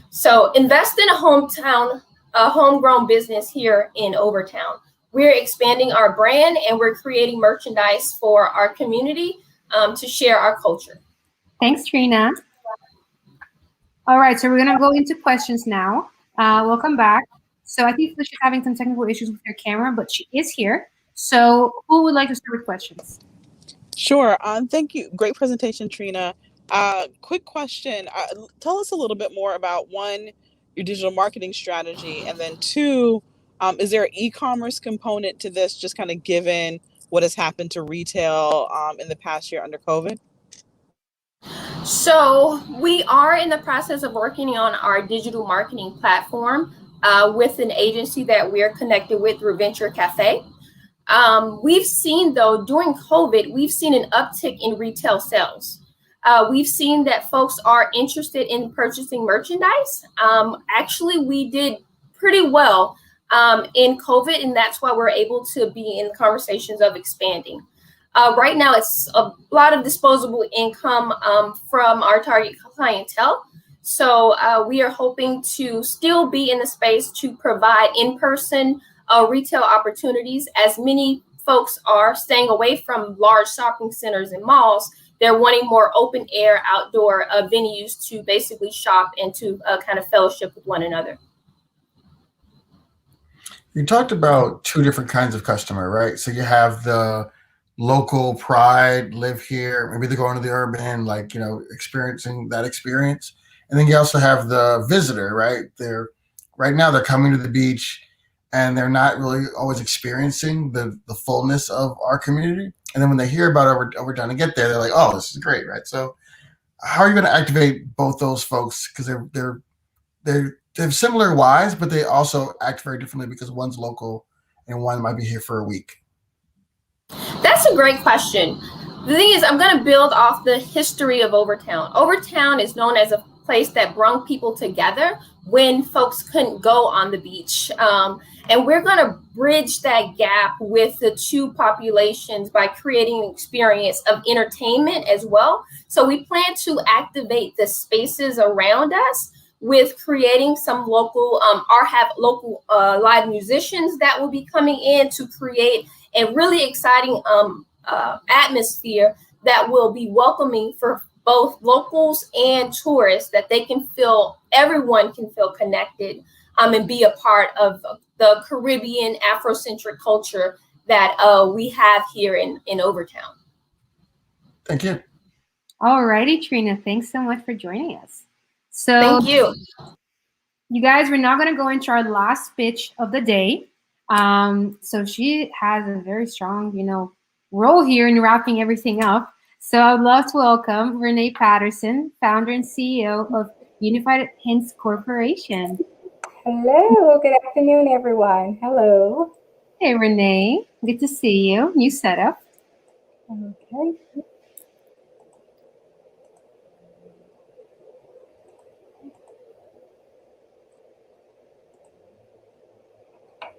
N: So invest in a homegrown business here in Overtown. We're expanding our brand and we're creating merchandise for our community to share our culture.
E: Thanks, Trina. All right, so we're gonna go into questions now. Welcome back. So I think Felicia's having some technical issues with her camera, but she is here. So who would like to start with questions?
D: Sure. Thank you. Great presentation, Trina. Quick question. Tell us a little bit more about, one, your digital marketing strategy, and then two, is there an e-commerce component to this, just kind of given what has happened to retail in the past year under COVID?
N: So we are in the process of working on our digital marketing platform with an agency that we're connected with through Venture Cafe. We've seen, though, during COVID, we've seen an uptick in retail sales. We've seen that folks are interested in purchasing merchandise. Actually, we did pretty well in COVID, and that's why we're able to be in conversations of expanding. Right now, it's a lot of disposable income from our target clientele. So we are hoping to still be in the space to provide in-person retail opportunities, as many folks are staying away from large shopping centers and malls. They're wanting more open air outdoor venues to basically shop and to kind of fellowship with one another.
C: You talked about two different kinds of customer, right? So you have the local pride, live here, maybe they're going to the urban, like, you know, experiencing that experience. And then you also have the visitor, right? Right now they're coming to the beach and they're not really always experiencing the fullness of our community. And then when they hear about Overtown and get there, they're like, oh, this is great, right? So how are you going to activate both those folks? Because they have similar whys, but they also act very differently because one's local and one might be here for a week.
N: That's a great question. The thing is, I'm going to build off the history of Overtown. Overtown is known as a place that brought people together when folks couldn't go on the beach. And we're going to bridge that gap with the two populations by creating an experience of entertainment as well. So we plan to activate the spaces around us with creating some local, or have local live musicians that will be coming in to create a really exciting atmosphere that will be welcoming for both locals and tourists, that they can feel, everyone can feel connected and be a part of the Caribbean Afrocentric culture that we have here in Overtown.
C: Thank you.
E: All righty, Trina, thanks so much for joining us. So
N: thank you.
E: You guys, we're now going to go into our last pitch of the day. So she has a very strong, role here in wrapping everything up. So I'd love to welcome Renee Patterson, founder and CEO of Unified Hints Corporation.
O: Hello, good afternoon, everyone. Hello.
E: Hey, Renee. Good to see you. New setup.
O: Okay.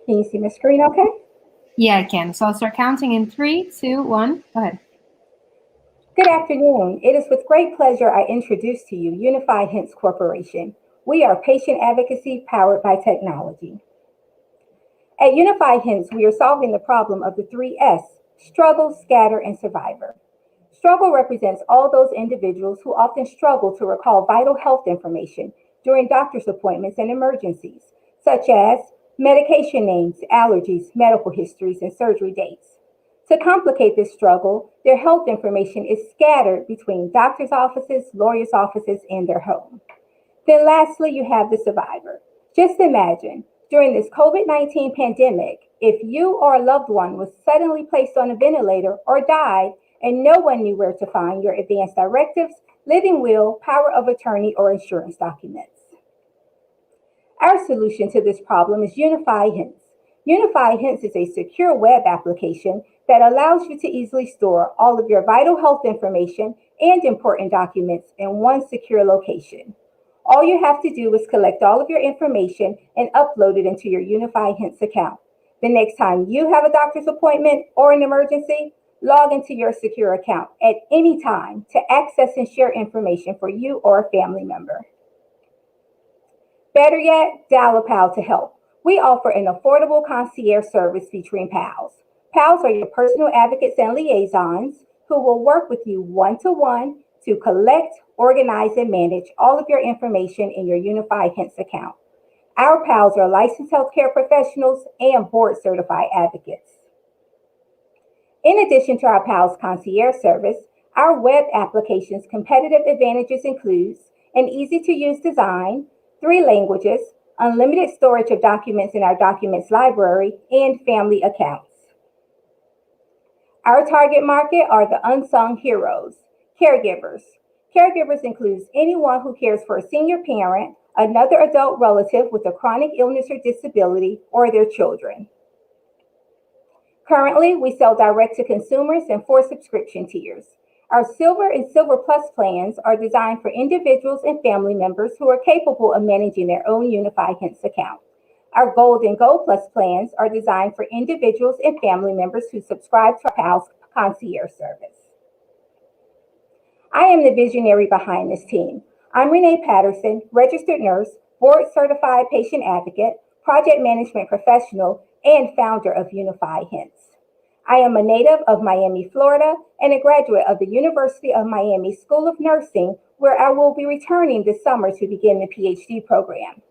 O: Can you see my screen okay?
E: Yeah, I can. So I'll start counting in 3, 2, 1. Go ahead.
O: Good afternoon. It is with great pleasure I introduce to you Unified Hints Corporation. We are patient advocacy powered by technology. At Unified Hints, we are solving the problem of the 3 S, struggle, scatter, and survivor. Struggle represents all those individuals who often struggle to recall vital health information during doctor's appointments and emergencies, such as medication names, allergies, medical histories, and surgery dates. To complicate this struggle, their health information is scattered between doctor's offices, lawyer's offices, and their home. Then lastly, you have the survivor. Just imagine, during this COVID-19 pandemic, if you or a loved one was suddenly placed on a ventilator or died and no one knew where to find your advance directives, living will, power of attorney, or insurance documents. Our solution to this problem is Unified Hints. Unified Hints is a secure web application that allows you to easily store all of your vital health information and important documents in one secure location. All you have to do is collect all of your information and upload it into your Unified Hints account. The next time you have a doctor's appointment or an emergency, log into your secure account at any time to access and share information for you or a family member. Better yet, dial a PAL to help. We offer an affordable concierge service featuring PALs. PALs are your personal advocates and liaisons who will work with you one-to-one to collect, organize, and manage all of your information in your Unified Hints account. Our PALs are licensed healthcare professionals and board-certified advocates. In addition to our PALs concierge service, our web application's competitive advantages includes an easy-to-use design, 3 languages, unlimited storage of documents in our documents library, and family accounts. Our target market are the unsung heroes, caregivers. Caregivers includes anyone who cares for a senior parent, another adult relative with a chronic illness or disability, or their children. Currently, we sell direct to consumers in 4 subscription tiers. Our Silver and Silver Plus plans are designed for individuals and family members who are capable of managing their own Unified Hints account. Our Gold and Gold Plus plans are designed for individuals and family members who subscribe to our PALS concierge service. I am the visionary behind this team. I'm Renee Patterson, registered nurse, board-certified patient advocate, project management professional, and founder of Unified Hints. I am a native of Miami, Florida, and a graduate of the University of Miami School of Nursing, where I will be returning this summer to begin the PhD program.